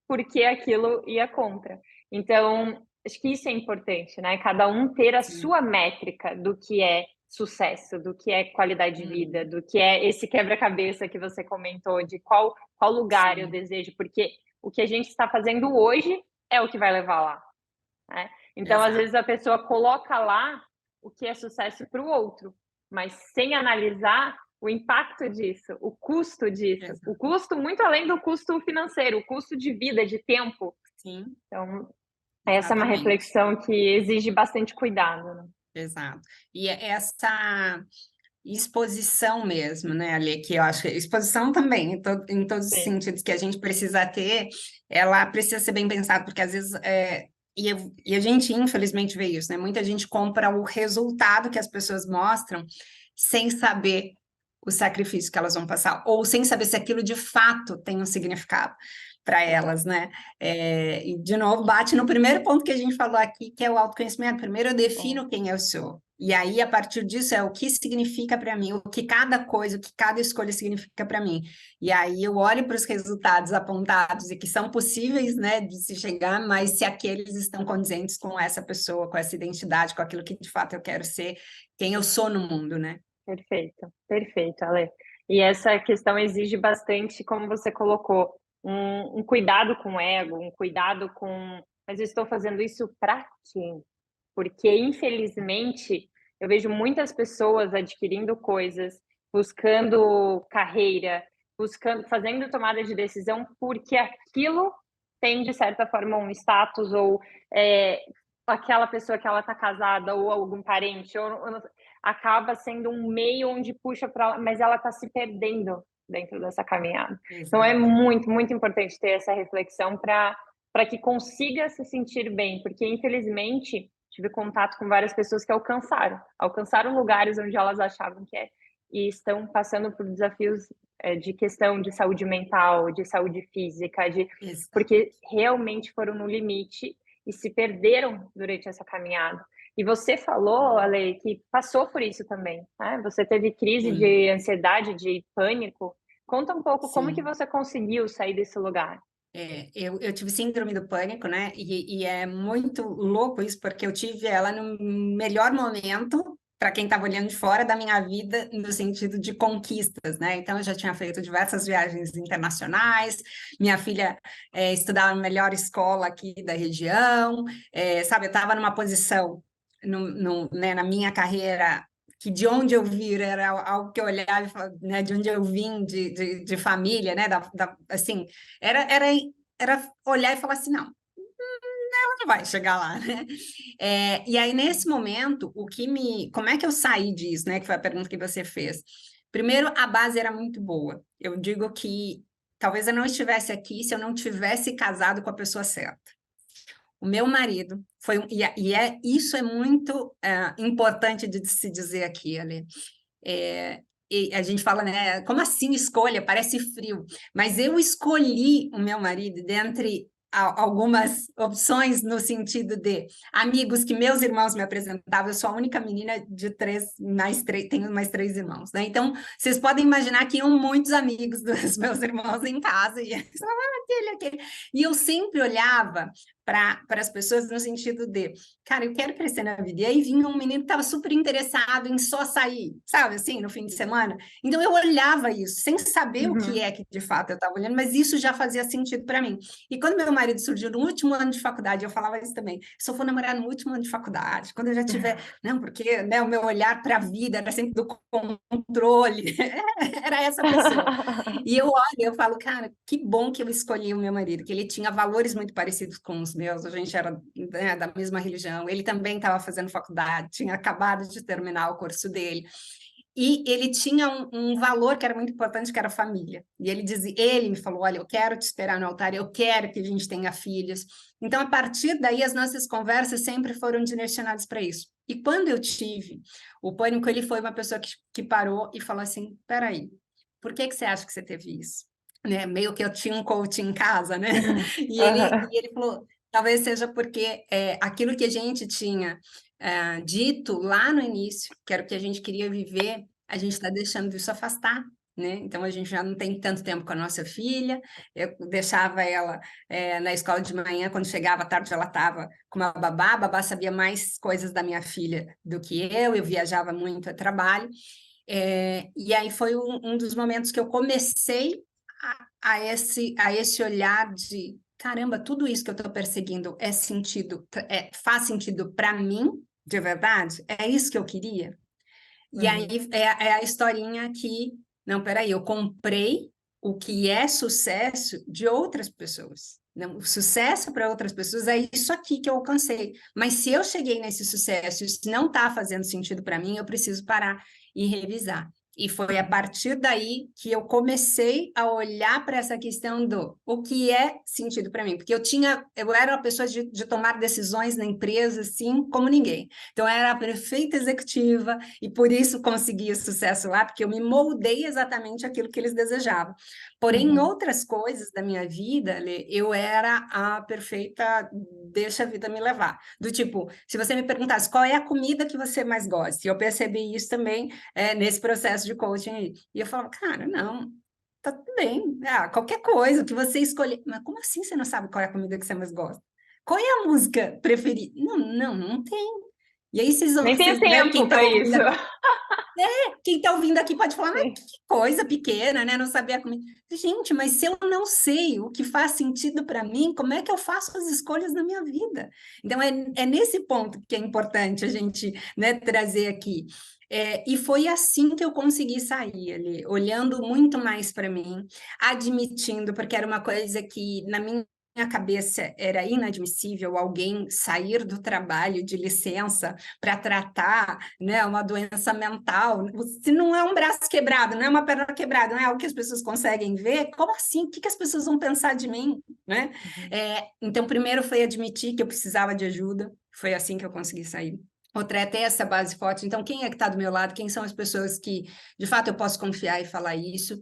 porque aquilo ia contra. Então, acho que isso é importante, né? Cada um ter a sua métrica do que é sucesso, do que é qualidade de vida, do que é esse quebra-cabeça que você comentou, de qual lugar eu desejo, porque o que a gente está fazendo hoje é o que vai levar lá, né? Então, às vezes, a pessoa coloca lá o que é sucesso para o outro, mas sem analisar o impacto disso, o custo disso, o custo muito além do custo financeiro, o custo de vida, de tempo. Sim. Então, essa é uma reflexão que exige bastante cuidado, né? Exato. E essa exposição mesmo, né, Ali, que eu acho que exposição também, em todos os sentidos que a gente precisa ter, ela precisa ser bem pensada, porque às vezes, e a gente infelizmente vê isso, né, muita gente compra o resultado que as pessoas mostram sem saber o sacrifício que elas vão passar, ou sem saber se aquilo de fato tem um significado para elas, né? E, de novo, bate no primeiro ponto que a gente falou aqui, que é o autoconhecimento. Primeiro eu defino quem eu sou. E aí, a partir disso, é o que significa para mim, o que cada coisa, o que cada escolha significa para mim. E aí eu olho para os resultados apontados e que são possíveis, né, de se chegar, mas se aqueles estão condizentes com essa pessoa, com essa identidade, com aquilo que de fato eu quero ser, quem eu sou no mundo, né? Perfeito, perfeito, Ale. E essa questão exige bastante, como você colocou, um cuidado com o ego, um cuidado com... Mas eu estou fazendo isso para quem? Porque, infelizmente, eu vejo muitas pessoas adquirindo coisas, buscando carreira, fazendo tomada de decisão porque aquilo tem, de certa forma, um status, ou aquela pessoa que ela está casada, ou algum parente, acaba sendo um meio onde puxa para ela, mas ela está se perdendo dentro dessa caminhada. Exato. Então é muito, muito importante ter essa reflexão para que consiga se sentir bem, porque infelizmente tive contato com várias pessoas que alcançaram lugares onde elas achavam que e estão passando por desafios de questão de saúde mental, de saúde física, porque realmente foram no limite e se perderam durante essa caminhada. E você falou, Ale, que passou por isso também, né? Você teve crise de ansiedade, de pânico. Conta um pouco como que você conseguiu sair desse lugar. Eu tive síndrome do pânico, né? E é muito louco isso, porque eu tive ela no melhor momento, para quem estava olhando de fora da minha vida, no sentido de conquistas, né? Então, eu já tinha feito diversas viagens internacionais, minha filha estudava na melhor escola aqui da região, sabe? Eu estava numa posição né, na minha carreira que de onde eu vir era algo que eu olhava, né, de onde eu vim, de família, né, assim, era olhar e falar assim, não, ela não vai chegar lá, né? E aí, nesse momento, como é que eu saí disso, né, que foi a pergunta que você fez? Primeiro, a base era muito boa. Eu digo que talvez eu não estivesse aqui se eu não tivesse casado com a pessoa certa. O meu marido foi isso é muito importante de se dizer aqui, Ale. E a gente fala, né? Como assim escolha? Parece frio. Mas eu escolhi o meu marido dentre algumas opções no sentido de amigos que meus irmãos me apresentavam. Eu sou a única menina de tenho mais 3 irmãos, né? Então, vocês podem imaginar que iam muitos amigos dos meus irmãos em casa e eles falavam, aquele. E eu sempre olhava para as pessoas no sentido de, cara, eu quero crescer na vida. E aí vinha um menino que estava super interessado em só sair, sabe, assim, no fim de semana. Então eu olhava isso, sem saber o que é que de fato eu estava olhando, mas isso já fazia sentido para mim. E quando meu marido surgiu no último ano de faculdade, eu falava isso também, só vou namorar no último ano de faculdade, quando eu já tiver, não, porque né, o meu olhar para a vida era sempre do controle, era essa pessoa. E eu olho, eu falo, cara, que bom que eu escolhi o meu marido, que ele tinha valores muito parecidos com os meus, a gente era, né, da mesma religião, ele também estava fazendo faculdade, tinha acabado de terminar o curso dele, e ele tinha um valor que era muito importante, que era a família. E ele me falou, olha, eu quero te esperar no altar, eu quero que a gente tenha filhos. Então, a partir daí, as nossas conversas sempre foram direcionadas para isso. E quando eu tive o pânico, ele foi uma pessoa que parou e falou assim, peraí, por que você acha que você teve isso? Né? Meio que eu tinha um coach em casa, né? E ele falou, talvez seja porque aquilo que a gente tinha dito lá no início, que era o que a gente queria viver, a gente está deixando isso afastar, né? Então a gente já não tem tanto tempo com a nossa filha. Eu deixava ela na escola de manhã, quando chegava à tarde ela estava com uma babá, a babá sabia mais coisas da minha filha do que eu viajava muito a trabalho. E aí foi um dos momentos que eu comecei a esse olhar de caramba, tudo isso que eu estou perseguindo faz sentido para mim, de verdade? É isso que eu queria? E aí é a historinha que, não, peraí, eu comprei o que é sucesso de outras pessoas. Não, o sucesso para outras pessoas é isso aqui que eu alcancei. Mas se eu cheguei nesse sucesso e isso não está fazendo sentido para mim, eu preciso parar e revisar. E foi a partir daí que eu comecei a olhar para essa questão do o que é sentido para mim. Porque eu era uma pessoa de tomar decisões na empresa, assim, como ninguém. Então, eu era a prefeita executiva e por isso conseguia sucesso lá, porque eu me moldei exatamente aquilo que eles desejavam. Porém, em outras coisas da minha vida, Lê, eu era a perfeita deixa a vida me levar. Do tipo, se você me perguntasse qual é a comida que você mais gosta, e eu percebi isso também nesse processo de coaching aí. E eu falava, cara, não, tá tudo bem, qualquer coisa que você escolher. Mas como assim você não sabe qual é a comida que você mais gosta? Qual é a música preferida? Não tem. E aí Nem tenho né, tempo para isso. quem está ouvindo aqui pode falar, mas Sim. que coisa pequena, né? Não sabia comer. Gente, mas se eu não sei o que faz sentido para mim, como é que eu faço as escolhas na minha vida? Então, é nesse ponto que é importante a gente, né, trazer aqui. E foi assim que eu consegui sair ali, olhando muito mais para mim, admitindo, porque era uma coisa que na minha cabeça era inadmissível alguém sair do trabalho de licença para tratar, né, uma doença mental. Se não é um braço quebrado, não é uma perna quebrada, não é algo que as pessoas conseguem ver, como assim? O que as pessoas vão pensar de mim? Né? Então, primeiro foi admitir que eu precisava de ajuda, foi assim que eu consegui sair. Outra é ter essa base forte. Então, quem é que está do meu lado? Quem são as pessoas que, de fato, eu posso confiar e falar isso?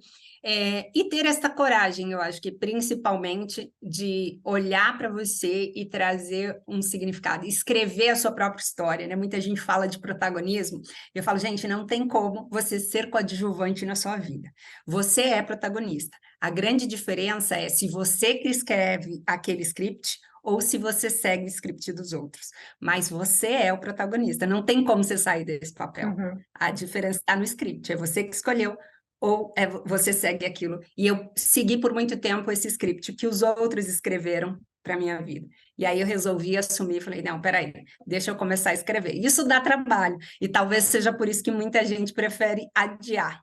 E ter essa coragem, eu acho que principalmente de olhar para você e trazer um significado, escrever a sua própria história, né? Muita gente fala de protagonismo, eu falo, gente, não tem como você ser coadjuvante na sua vida. Você é protagonista. A grande diferença é se você que escreve aquele script ou se você segue o script dos outros. Mas você é o protagonista, não tem como você sair desse papel. A diferença está no script, é você que escolheu ou você segue aquilo. E eu segui por muito tempo esse script que os outros escreveram para a minha vida. E aí eu resolvi assumir, falei, não, peraí, deixa eu começar a escrever. Isso dá trabalho, e talvez seja por isso que muita gente prefere adiar.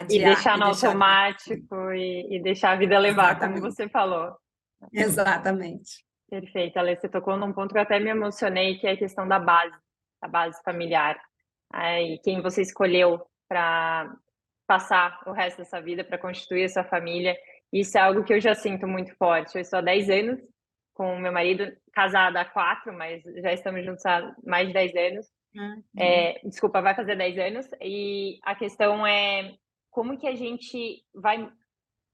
E deixar no deixar... automático e deixar a vida levar, como você falou. Exatamente. Perfeito, Alê, você tocou num ponto que eu até me emocionei, que é a questão da base familiar. E quem você escolheu para passar o resto dessa vida, para constituir a sua família. Isso é algo que eu já sinto muito forte. Eu estou há 10 anos com o meu marido, casada há 4, mas já estamos juntos há mais de 10 anos. Desculpa, vai fazer 10 anos. E a questão é como que a gente vai...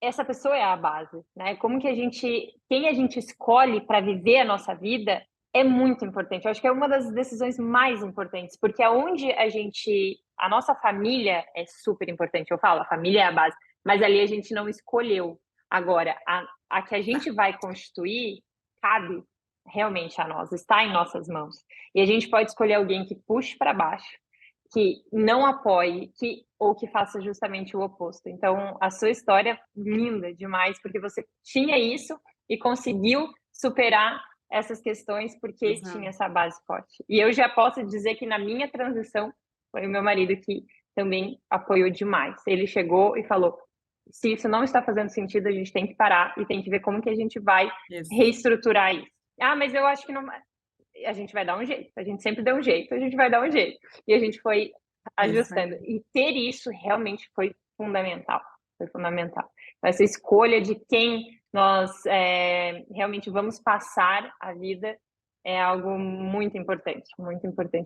Essa pessoa é a base, né? Como que quem a gente escolhe para viver a nossa vida é muito importante. Eu acho que é uma das decisões mais importantes, porque aonde a nossa família é super importante. Eu falo, a família é a base, mas ali a gente não escolheu. Agora, a que a gente vai constituir cabe realmente a nós, está em nossas mãos. E a gente pode escolher alguém que puxe para baixo, que não apoie, ou que faça justamente o oposto. Então, a sua história é linda demais, porque você tinha isso e conseguiu superar essas questões porque Exato. tinha essa base forte. E eu já posso dizer que na minha transição, foi o meu marido que também apoiou demais. Ele chegou e falou, se isso não está fazendo sentido, a gente tem que parar e tem que ver como que a gente vai Isso. reestruturar isso. Ah, mas eu acho que não... A gente vai dar um jeito, a gente sempre deu um jeito, a gente vai dar um jeito. E a gente foi ajustando. E ter isso realmente foi fundamental. Foi fundamental. Essa escolha de quem nós realmente vamos passar a vida é algo muito importante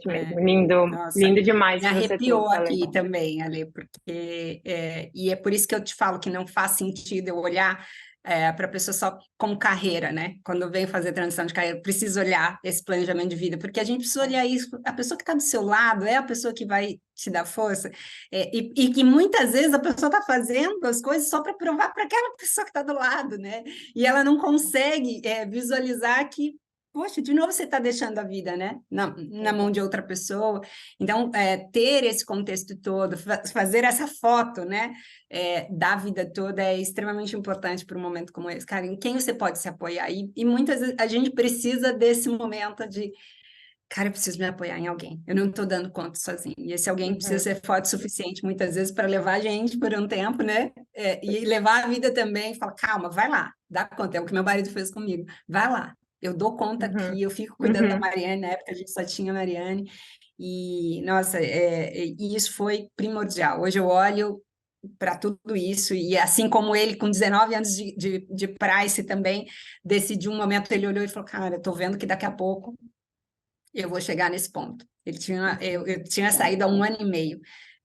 mesmo. Lindo, Nossa, lindo demais me que você arrepiou trouxe, Ale. aqui também, Ale, porque e é por isso que eu te falo que não faz sentido eu olhar para a pessoa só como carreira, né? Quando eu venho fazer transição de carreira, eu preciso olhar esse planejamento de vida, porque a gente precisa olhar isso. A pessoa que está do seu lado é a pessoa que vai te dar força, e que muitas vezes a pessoa está fazendo as coisas só para provar para aquela pessoa que está do lado, né? E ela não consegue visualizar que, poxa, de novo você está deixando a vida, né? Na mão de outra pessoa. Então, ter esse contexto todo, fazer essa foto, né? Da vida toda é extremamente importante para um momento como esse. Cara, em quem você pode se apoiar? E muitas vezes a gente precisa desse momento de, cara, eu preciso me apoiar em alguém. Eu não estou dando conta sozinho. E esse alguém precisa ser forte o suficiente, muitas vezes, para levar a gente por um tempo, né? E levar a vida também. Fala, calma, vai lá, dá conta. É o que meu marido fez comigo. Vai lá. Eu dou conta aqui, eu fico cuidando da Mariane, na época a gente só tinha a Mariane, e, nossa, e isso foi primordial. Hoje eu olho para tudo isso, e assim como ele, com 19 anos de Price também, decidiu um momento, ele olhou e falou, cara, eu tô vendo que daqui a pouco eu vou chegar nesse ponto. Eu tinha saído há 1 ano e meio,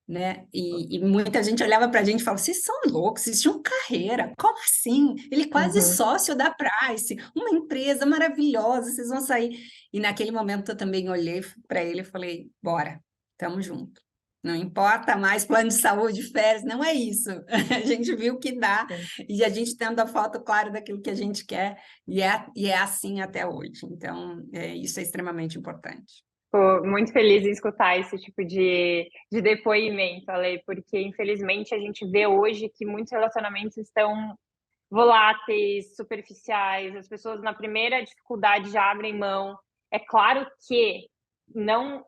né? E muita gente olhava para a gente e falava: vocês são loucos, vocês tinham carreira, como assim? Ele é quase sócio da Price, uma empresa maravilhosa, vocês vão sair. E naquele momento eu também olhei para ele e falei: bora, estamos juntos. Não importa mais plano de saúde, férias, não é isso. A gente viu que dá, e a gente tendo a foto clara daquilo que a gente quer, e é assim até hoje. Então, isso é extremamente importante. Tô muito feliz em escutar esse tipo de depoimento, Ale, porque infelizmente a gente vê hoje que muitos relacionamentos estão voláteis, superficiais, as pessoas na primeira dificuldade já abrem mão. É claro que não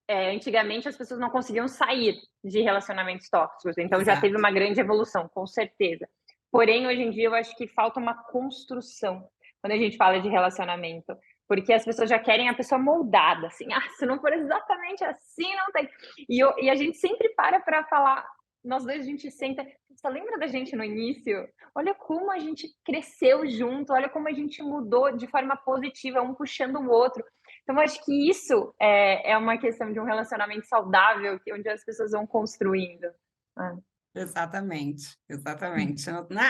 antigamente as pessoas não conseguiam sair de relacionamentos tóxicos, então já teve uma grande evolução, com certeza. Porém, hoje em dia eu acho que falta uma construção quando a gente fala de relacionamento, porque as pessoas já querem a pessoa moldada, assim, se não for exatamente assim, não tem. E a gente sempre para falar, nós dois a gente senta, você lembra da gente no início? Olha como a gente cresceu junto, olha como a gente mudou de forma positiva, um puxando o outro. Então, eu acho que isso é uma questão de um relacionamento saudável, onde as pessoas vão construindo. Exatamente.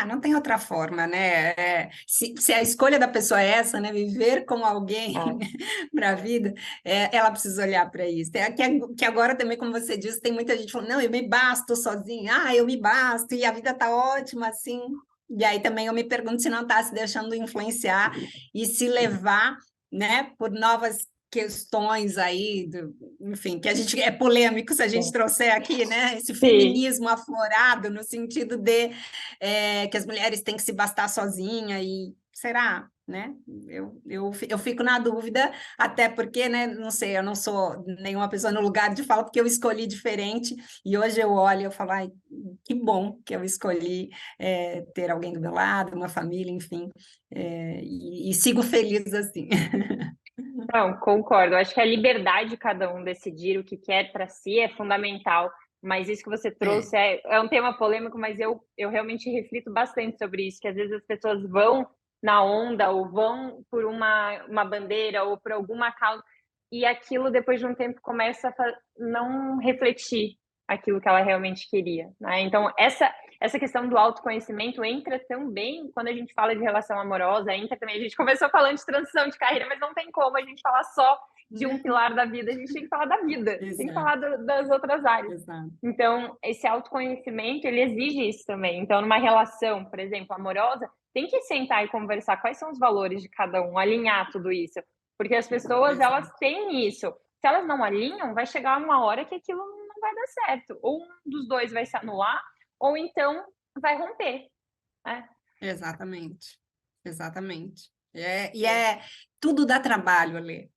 Não tem outra forma, né? Se a escolha da pessoa é essa, né? Viver com alguém para a vida, ela precisa olhar para isso. Que agora também, como você disse, tem muita gente falando, não, eu me basto sozinha, eu me basto, e a vida está ótima, assim. E aí também eu me pergunto se não está se deixando influenciar e se levar, né, por novas questões aí, enfim, que a gente é polêmico se a gente trouxer aqui, né? Esse feminismo aflorado no sentido de que as mulheres têm que se bastar sozinha e será, né? Eu fico na dúvida, até porque, né? Não sei, eu não sou nenhuma pessoa no lugar de fala porque eu escolhi diferente e hoje eu olho e eu falo, ai, que bom que eu escolhi ter alguém do meu lado, uma família, enfim, e sigo feliz assim. Não, concordo. Acho que a liberdade de cada um decidir o que quer para si é fundamental, mas isso que você trouxe é um tema polêmico, mas eu realmente reflito bastante sobre isso, que às vezes as pessoas vão na onda ou vão por uma bandeira ou por alguma causa, e aquilo depois de um tempo começa a não refletir aquilo que ela realmente queria, né? Então, essa questão do autoconhecimento entra também quando a gente fala de relação amorosa, entra também, a gente começou falando de transição de carreira, mas não tem como a gente falar só de um pilar da vida, a gente tem que falar da vida, tem que falar das outras áreas. Exato. Então, esse autoconhecimento, ele exige isso também. Então, numa relação, por exemplo, amorosa, tem que sentar e conversar quais são os valores de cada um, alinhar tudo isso. Porque as pessoas, elas têm isso. Se elas não alinham, vai chegar uma hora que aquilo não vai dar certo. Ou um dos dois vai se anular, ou então vai romper, né? Exatamente, exatamente. Tudo dá trabalho, Alê.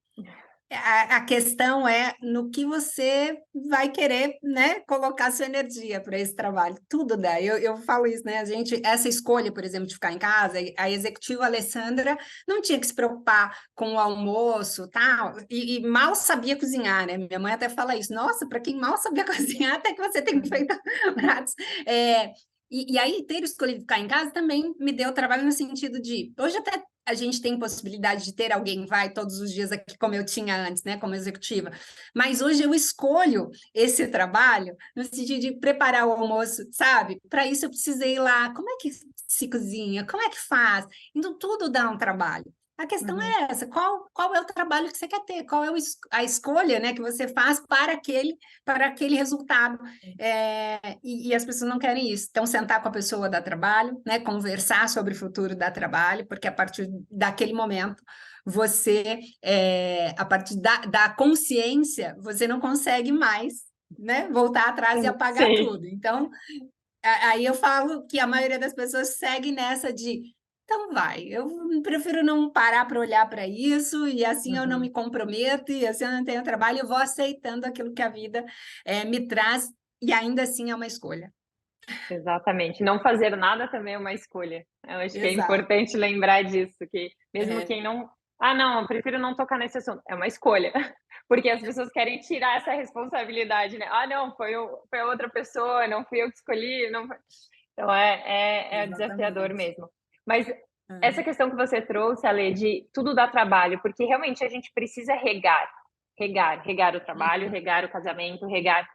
A questão é no que você vai querer, né, colocar sua energia para esse trabalho. Tudo dá. Eu falo isso, né? Essa escolha, por exemplo, de ficar em casa, a executiva Alessandra não tinha que se preocupar com o almoço, tal, e mal sabia cozinhar, né? Minha mãe até fala isso. Nossa, para quem mal sabia cozinhar, até que você tem feito pratos. E aí, ter escolhido ficar em casa também me deu trabalho no sentido de... Hoje até a gente tem possibilidade de ter alguém vai todos os dias aqui, como eu tinha antes, né, como executiva. Mas hoje eu escolho esse trabalho no sentido de preparar o almoço, sabe? Para isso eu precisei ir lá. Como é que se cozinha? Como é que faz? Então, tudo dá um trabalho. A questão é essa, qual é o trabalho que você quer ter? Qual é a escolha, né, que você faz para aquele resultado? E as pessoas não querem isso. Então, sentar com a pessoa dá trabalho, né, conversar sobre o futuro dá trabalho, porque a partir daquele momento, você, a partir da consciência, você não consegue mais, né, voltar atrás e apagar Sim. tudo. Então, aí eu falo que a maioria das pessoas segue nessa de então vai, eu prefiro não parar para olhar para isso, e assim eu não me comprometo, e assim eu não tenho trabalho, eu vou aceitando aquilo que a vida me traz, e ainda assim é uma escolha. Exatamente. Não fazer nada também é uma escolha. Eu acho que é Exato. importante lembrar disso, que mesmo quem não... Ah, não, eu prefiro não tocar nesse assunto. É uma escolha. Porque as pessoas querem tirar essa responsabilidade, né? Ah, não, foi a outra pessoa, não fui eu que escolhi. Não foi... Então, é desafiador Exatamente. mesmo. Mas essa questão que você trouxe, Ale, de tudo dá trabalho, porque realmente a gente precisa regar o trabalho, regar o casamento, regar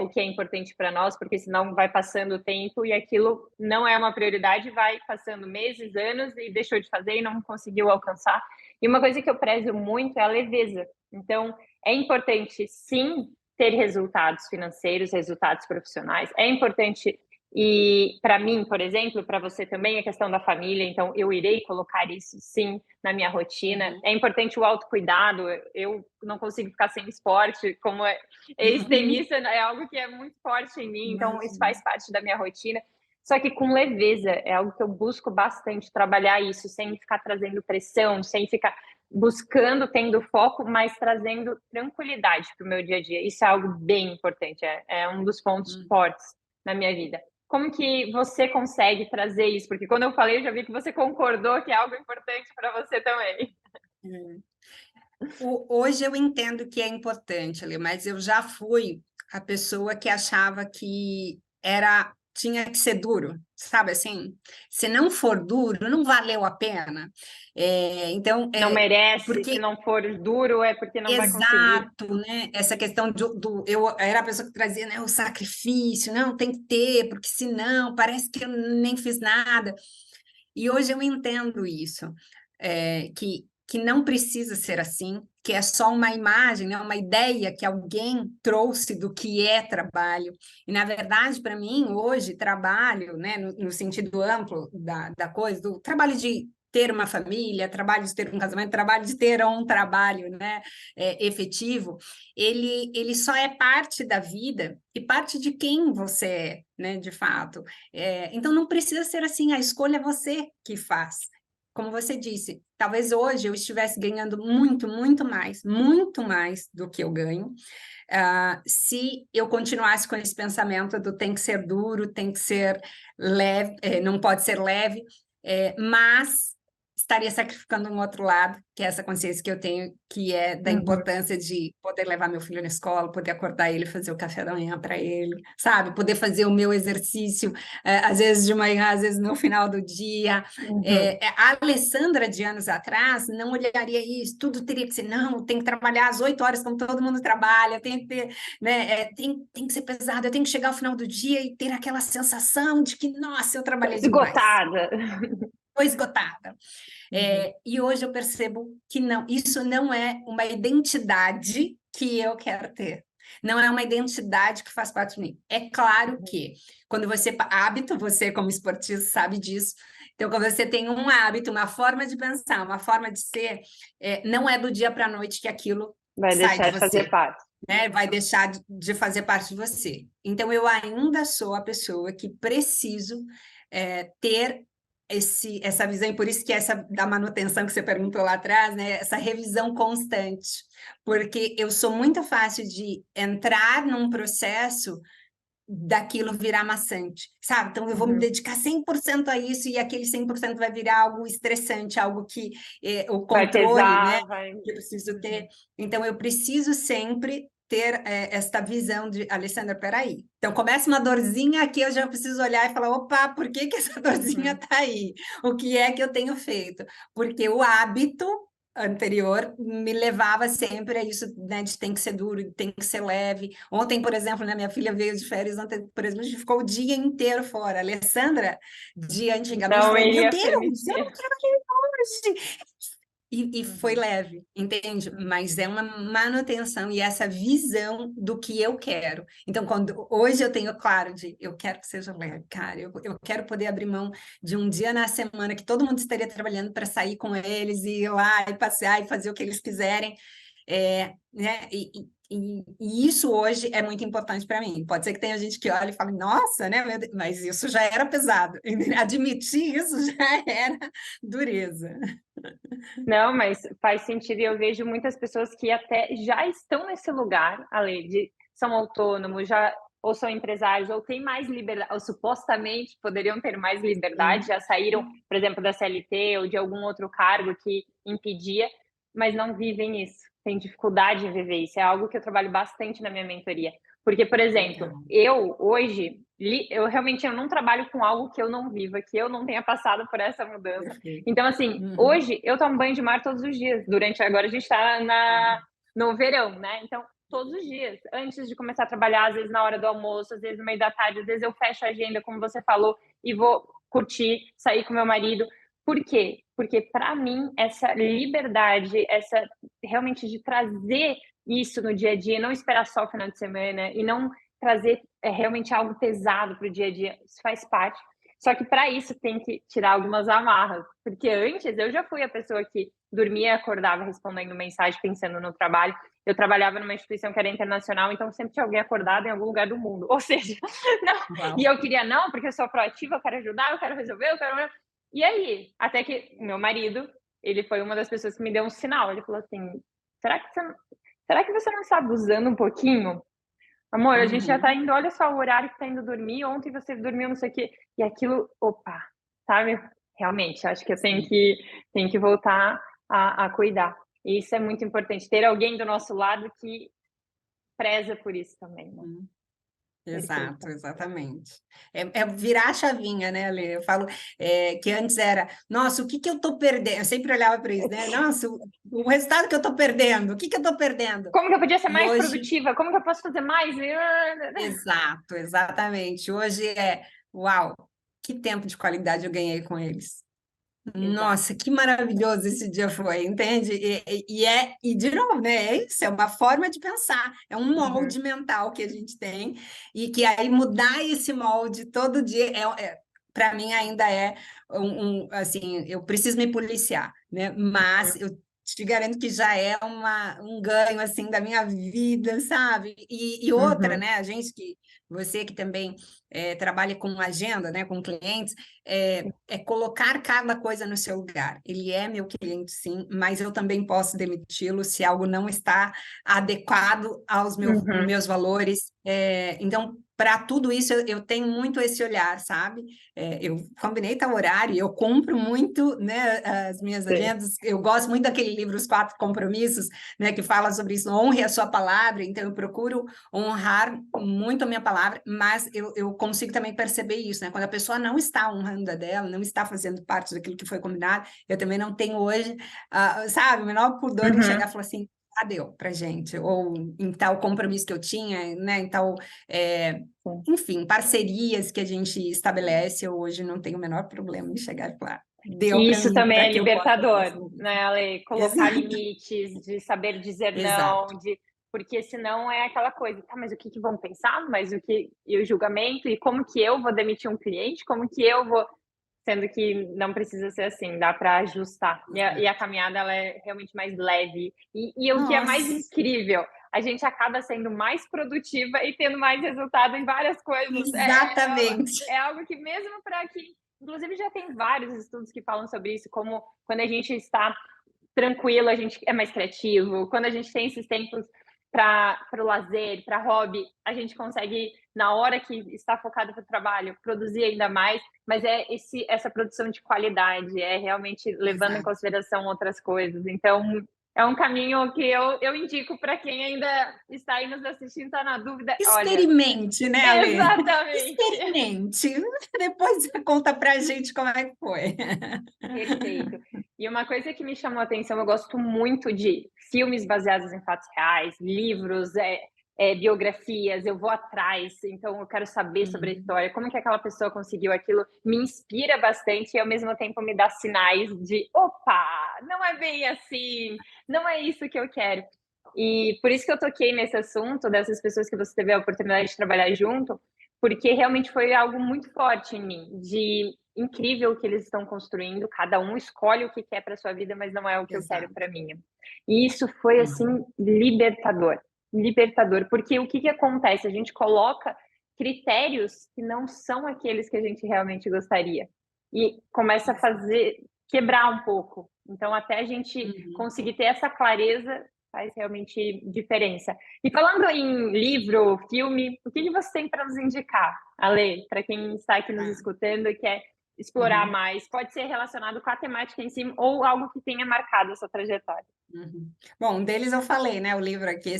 o que é importante para nós, porque senão vai passando o tempo e aquilo não é uma prioridade, vai passando meses, anos e deixou de fazer e não conseguiu alcançar. E uma coisa que eu prezo muito é a leveza. Então, é importante, sim, ter resultados financeiros, resultados profissionais. É importante, e para mim, por exemplo, para você também, a questão da família. Então, eu irei colocar isso, sim, na minha rotina. É importante o autocuidado. Eu não consigo ficar sem esporte, como ex-tenista, é algo que é muito forte em mim. Então, isso faz parte da minha rotina. Só que com leveza, é algo que eu busco bastante trabalhar isso, sem ficar trazendo pressão, sem ficar buscando, tendo foco, mas trazendo tranquilidade para o meu dia a dia. Isso é algo bem importante, é um dos pontos fortes na minha vida. Como que você consegue trazer isso? Porque quando eu falei, eu já vi que você concordou que é algo importante para você também. Hoje eu entendo que é importante, Ale, mas eu já fui a pessoa que achava que tinha que ser duro, sabe assim? Se não for duro, não valeu a pena. Então, não merece, se porque não for duro, é porque não vai conseguir. exato, né? Essa questão eu era a pessoa que trazia, né, o sacrifício, não, tem que ter, porque senão parece que eu nem fiz nada. E hoje eu entendo isso, que não precisa ser assim, que é só uma imagem, né, uma ideia que alguém trouxe do que é trabalho. E, na verdade, para mim, hoje, trabalho, né, no sentido amplo da coisa, do trabalho de ter uma família, trabalho de ter um casamento, trabalho de ter um trabalho, né, efetivo, ele só é parte da vida e parte de quem você é, né, de fato. Então, não precisa ser assim, a escolha é você que faz. Como você disse, talvez hoje eu estivesse ganhando muito mais do que eu ganho, se eu continuasse com esse pensamento do tem que ser duro, tem que ser leve, não pode ser leve, mas estaria sacrificando um outro lado, que é essa consciência que eu tenho, que é da importância de poder levar meu filho na escola, poder acordar ele, fazer o café da manhã para ele, sabe? Poder fazer o meu exercício, às vezes de manhã, às vezes no final do dia. A Alessandra, de anos atrás, não olharia isso, tudo teria que ser, não, tem que trabalhar às 8 horas, como todo mundo trabalha, tem que ter, né, tem que ser pesado, eu tenho que chegar ao final do dia e ter aquela sensação de que, nossa, eu trabalhei demais. Estou esgotada. E hoje eu percebo que não, isso não é uma identidade que eu quero ter. Não é uma identidade que faz parte de mim. É claro que, quando você... Hábito, você como esportista sabe disso, Então, quando você tem um hábito, uma forma de pensar, uma forma de ser, não é do dia para a noite que aquilo Vai sai deixar de de fazer você, parte. né? Vai deixar de fazer parte de você. Então, eu ainda sou a pessoa que preciso ter essa visão, e por isso que essa da manutenção que você perguntou lá atrás, né? Essa revisão constante, porque eu sou muito fácil de entrar num processo daquilo virar maçante, sabe? Então, eu vou me dedicar 100% a isso e aquele 100% vai virar algo estressante, algo que o Vai controle, né? pesar, vai... Que eu preciso ter. Então, eu preciso sempre ter esta visão de, Alessandra, peraí. Então, começa uma dorzinha aqui, eu já preciso olhar e falar, opa, por que essa dorzinha tá aí? O que é que eu tenho feito? Porque o hábito anterior me levava sempre a isso, né, de tem que ser duro, tem que ser leve. Ontem, por exemplo, né, minha filha veio de férias, ontem, por exemplo, a gente ficou o dia inteiro fora. A Alessandra, de antigamente, Não falou, meu iria Deus, eu permitir. não quero ir hoje. E foi leve, entende? Mas é uma manutenção e essa visão do que eu quero. Então, hoje eu tenho claro de eu quero que seja leve, cara. Eu quero poder abrir mão de um dia na semana que todo mundo estaria trabalhando para sair com eles e ir lá e passear e fazer o que eles quiserem. Né? E isso hoje é muito importante para mim. Pode ser que tenha gente que olhe e fale, nossa, né? Mas isso já era pesado. Admitir isso já era dureza. Não, mas faz sentido e eu vejo muitas pessoas que até já estão nesse lugar, além de são autônomos, já ou são empresários, ou têm mais liberdade, ou supostamente poderiam ter mais liberdade, já saíram, por exemplo, da CLT ou de algum outro cargo que impedia, mas não vivem isso, têm dificuldade em viver isso. É algo que eu trabalho bastante na minha mentoria. Porque, por exemplo, eu hoje, eu realmente não trabalho com algo que eu não viva, que eu não tenha passado por essa mudança. Então, assim, hoje eu tomo banho de mar todos os dias. Agora a gente está no verão, né? Então, todos os dias, antes de começar a trabalhar, às vezes na hora do almoço, às vezes no meio da tarde, às vezes eu fecho a agenda, como você falou, e vou curtir, sair com meu marido. Por quê? Porque para mim essa liberdade, essa realmente de trazer isso no dia a dia, não esperar só o final de semana e não trazer realmente algo pesado para o dia a dia, isso faz parte. Só que para isso tem que tirar algumas amarras, porque antes eu já fui a pessoa que dormia e acordava respondendo mensagem, pensando no trabalho. Eu trabalhava numa instituição que era internacional, então sempre tinha alguém acordado em algum lugar do mundo. Ou seja, não. E eu queria não, porque eu sou proativa, eu quero ajudar, eu quero resolver, eu quero... E aí? Até que o meu marido, ele foi uma das pessoas que me deu um sinal. Ele falou assim, será que você não está abusando um pouquinho? Amor, a gente já tá indo, olha só o horário que tá indo dormir, ontem você dormiu não sei o quê, e aquilo, opa, sabe? Realmente, acho que eu tenho que voltar a cuidar. E isso é muito importante, ter alguém do nosso lado que preza por isso também, né? Exato, exatamente. É virar a chavinha, né, Ale? Eu falo que antes era, nossa, o que que eu estou perdendo? Eu sempre olhava para isso, né? Nossa, o resultado que eu estou perdendo, o que que eu estou perdendo? Como que eu podia ser E mais hoje, produtiva? Como que eu posso fazer mais? exato, exatamente. Hoje uau, que tempo de qualidade eu ganhei com eles. Exato. Nossa, que maravilhoso esse dia foi, entende? E de novo, né? É isso, é uma forma de pensar, é um molde mental que a gente tem, e que aí mudar esse molde todo dia para mim ainda é assim, eu preciso me policiar, né? Mas eu te garanto que já é um ganho assim da minha vida, sabe? E outra, né? Você que também trabalha com agenda, né? Com clientes, colocar cada coisa no seu lugar. Ele é meu cliente, sim, mas eu também posso demiti-lo se algo não está adequado aos meus valores. Então, para tudo isso, eu tenho muito esse olhar, sabe? Eu combinei tal horário, eu cumpro muito, né, as minhas agendas. Eu gosto muito daquele livro, Os Quatro Compromissos, né, que fala sobre isso, honre a sua palavra. Então, eu procuro honrar muito a minha palavra, mas eu consigo também perceber isso, né? Quando a pessoa não está honrando a dela, não está fazendo parte daquilo que foi combinado, eu também não tenho hoje, sabe, o menor pudor em chegar e falar assim, deu pra gente, ou em tal compromisso que eu tinha, né, em tal, enfim, parcerias que a gente estabelece, eu hoje não tenho o menor problema em chegar e falar, deu para Isso mim, também para é que eu possa libertador, né, Ale? Colocar Exato. limites, de saber dizer não, Exato. porque senão é aquela coisa, tá, mas o que vão pensar? Mas e o julgamento? E como que eu vou demitir um cliente? Como que eu vou... sendo que não precisa ser assim, dá para ajustar. E a caminhada, ela é realmente mais leve. E o que é mais Nossa, incrível, a gente acaba sendo mais produtiva e tendo mais resultado em várias coisas. exatamente. É algo que mesmo para quem, inclusive já tem vários estudos que falam sobre isso, como quando a gente está tranquilo, a gente é mais criativo. Quando a gente tem esses tempos para o lazer, para hobby, a gente consegue, na hora que está focado para o trabalho, produzir ainda mais, mas essa produção de qualidade, é realmente levando em Exato. consideração outras coisas. Então, é um caminho que eu indico para quem ainda está aí nos assistindo, está na dúvida. Olha, Experimente, né, Ale? exatamente. Experimente. Depois você conta pra gente como é que foi. Perfeito. E uma coisa que me chamou a atenção, eu gosto muito de filmes baseados em fatos reais, livros, biografias, eu vou atrás, então eu quero saber sobre a Uhum. história, como que aquela pessoa conseguiu aquilo, me inspira bastante e ao mesmo tempo me dá sinais de, opa, não é bem assim, não é isso que eu quero. E por isso que eu toquei nesse assunto dessas pessoas que você teve a oportunidade de trabalhar junto, porque realmente foi algo muito forte em mim, de incrível o que eles estão construindo, cada um escolhe o que quer para sua vida, mas não é o que eu quero Exato. para minha. E isso foi assim Uhum. libertador, libertador, porque o que acontece? A gente coloca critérios que não são aqueles que a gente realmente gostaria e começa a Exato. fazer quebrar um pouco. Então até a gente Uhum. conseguir ter essa clareza faz realmente diferença. E falando em livro, filme, o que você tem para nos indicar, Ale, para quem está aqui nos Ah, escutando e quer explorar uhum. mais? Pode ser relacionado com a temática em si ou algo que tenha marcado a sua trajetória. Uhum. Bom, um deles eu falei, né? O livro aqui,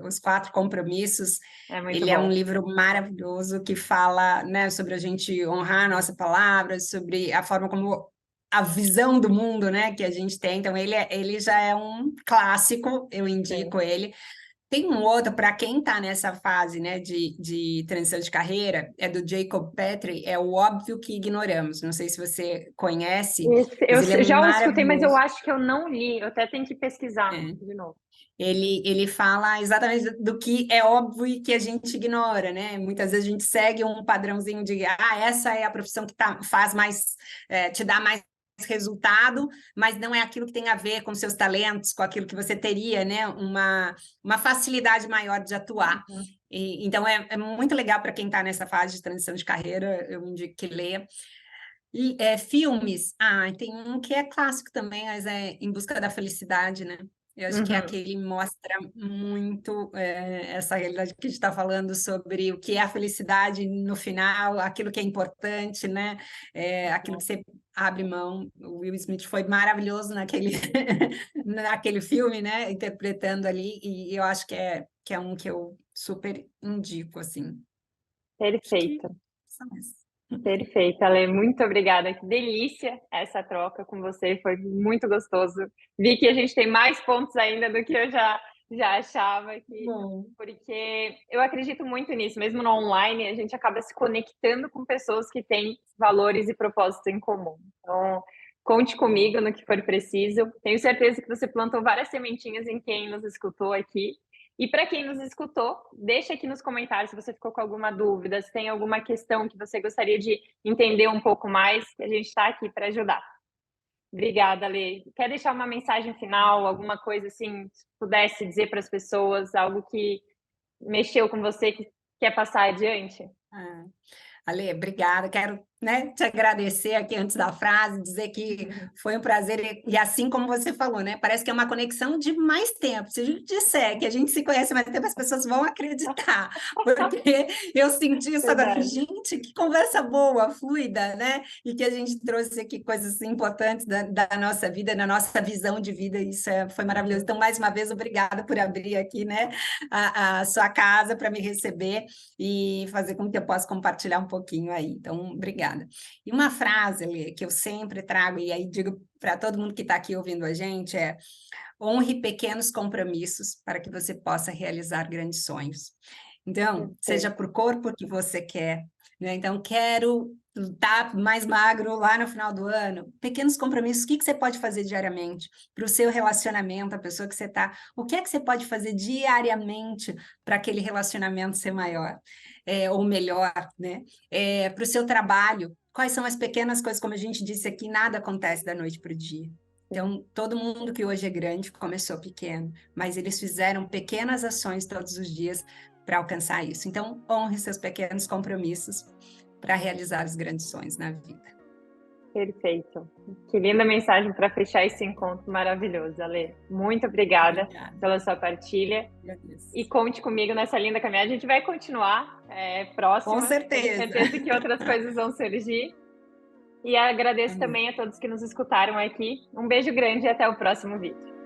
Os Quatro Compromissos, É muito ele é um bom. livro maravilhoso que fala, né, sobre a gente honrar a nossa palavra, sobre a forma como a visão do mundo, né, que a gente tem. Então, ele já é um clássico, eu Sim. indico ele. Tem um outro, para quem está nessa fase, né, de transição de carreira, é do Jacob Petrie, é O Óbvio que Ignoramos. Não sei se você conhece, mas ele é Eu já o escutei, mas eu maravilhoso. acho que eu não li. Eu até tenho que pesquisar É. de novo. Ele fala exatamente do que é óbvio e que a gente ignora, né? Muitas vezes a gente segue um padrãozinho de essa é a profissão que faz mais, te dá mais resultado, mas não é aquilo que tem a ver com seus talentos, com aquilo que você teria, né? Uma facilidade maior de atuar. Uhum. Então é muito legal para quem está nessa fase de transição de carreira, eu indico que leia. E filmes, tem um que é clássico também, mas é Em Busca da Felicidade, né? Eu acho que é Uhum. aquele mostra muito essa realidade que a gente está falando sobre o que é a felicidade no final, aquilo que é importante, né? Aquilo que você abre mão. O Will Smith foi maravilhoso naquele filme, né? Interpretando ali, e eu acho que é um que eu super indico, assim. Acho que Perfeito. são esses. Perfeito, Ale. Muito obrigada. Que delícia essa troca com você. Foi muito gostoso. Vi que a gente tem mais pontos ainda do que eu já achava aqui, Bom. porque eu acredito muito nisso. Mesmo no online, a gente acaba se conectando com pessoas que têm valores e propósitos em comum. Então, conte comigo no que for preciso. Tenho certeza que você plantou várias sementinhas em quem nos escutou aqui. E para quem nos escutou, deixa aqui nos comentários se você ficou com alguma dúvida, se tem alguma questão que você gostaria de entender um pouco mais, que a gente está aqui para ajudar. Obrigada, Lê. Quer deixar uma mensagem final, alguma coisa assim, se pudesse dizer para as pessoas, algo que mexeu com você, que quer passar adiante? Ah, Ale, obrigada. Quero, né, te agradecer aqui antes da frase, dizer que foi um prazer. E assim como você falou, né? Parece que é uma conexão de mais tempo. Se a gente disser que a gente se conhece há mais tempo, as pessoas vão acreditar. Porque eu senti isso agora. Verdade. Gente, que conversa boa, fluida, né? E que a gente trouxe aqui coisas importantes da nossa vida, da nossa visão de vida. Isso foi maravilhoso. Então, mais uma vez, obrigada por abrir aqui, né, a sua casa para me receber e fazer com que eu possa compartilhar um pouquinho aí. Então, obrigada. E uma frase, Lê, que eu sempre trago, e aí digo para todo mundo que está aqui ouvindo a gente, é: honre pequenos compromissos para que você possa realizar grandes sonhos. Então, seja Perfeito. por corpo que você quer, né? Então, quero estar mais magro lá no final do ano. Pequenos compromissos, o que você pode fazer diariamente para o seu relacionamento, a pessoa que você está? O que é que você pode fazer diariamente para aquele relacionamento ser maior? Ou melhor, né? Para o seu trabalho, quais são as pequenas coisas, como a gente disse aqui, nada acontece da noite para o dia. Então, todo mundo que hoje é grande começou pequeno, mas eles fizeram pequenas ações todos os dias para alcançar isso. Então, honre seus pequenos compromissos para realizar os grandes sonhos na vida. Perfeito. Que linda mensagem para fechar esse encontro maravilhoso, Ale. Muito obrigada pela sua partilha. Agradeço. E conte comigo nessa linda caminhada. A gente vai continuar próxima. Com certeza. Tenho certeza que outras coisas vão surgir. E agradeço também a todos que nos escutaram aqui. Um beijo grande e até o próximo vídeo.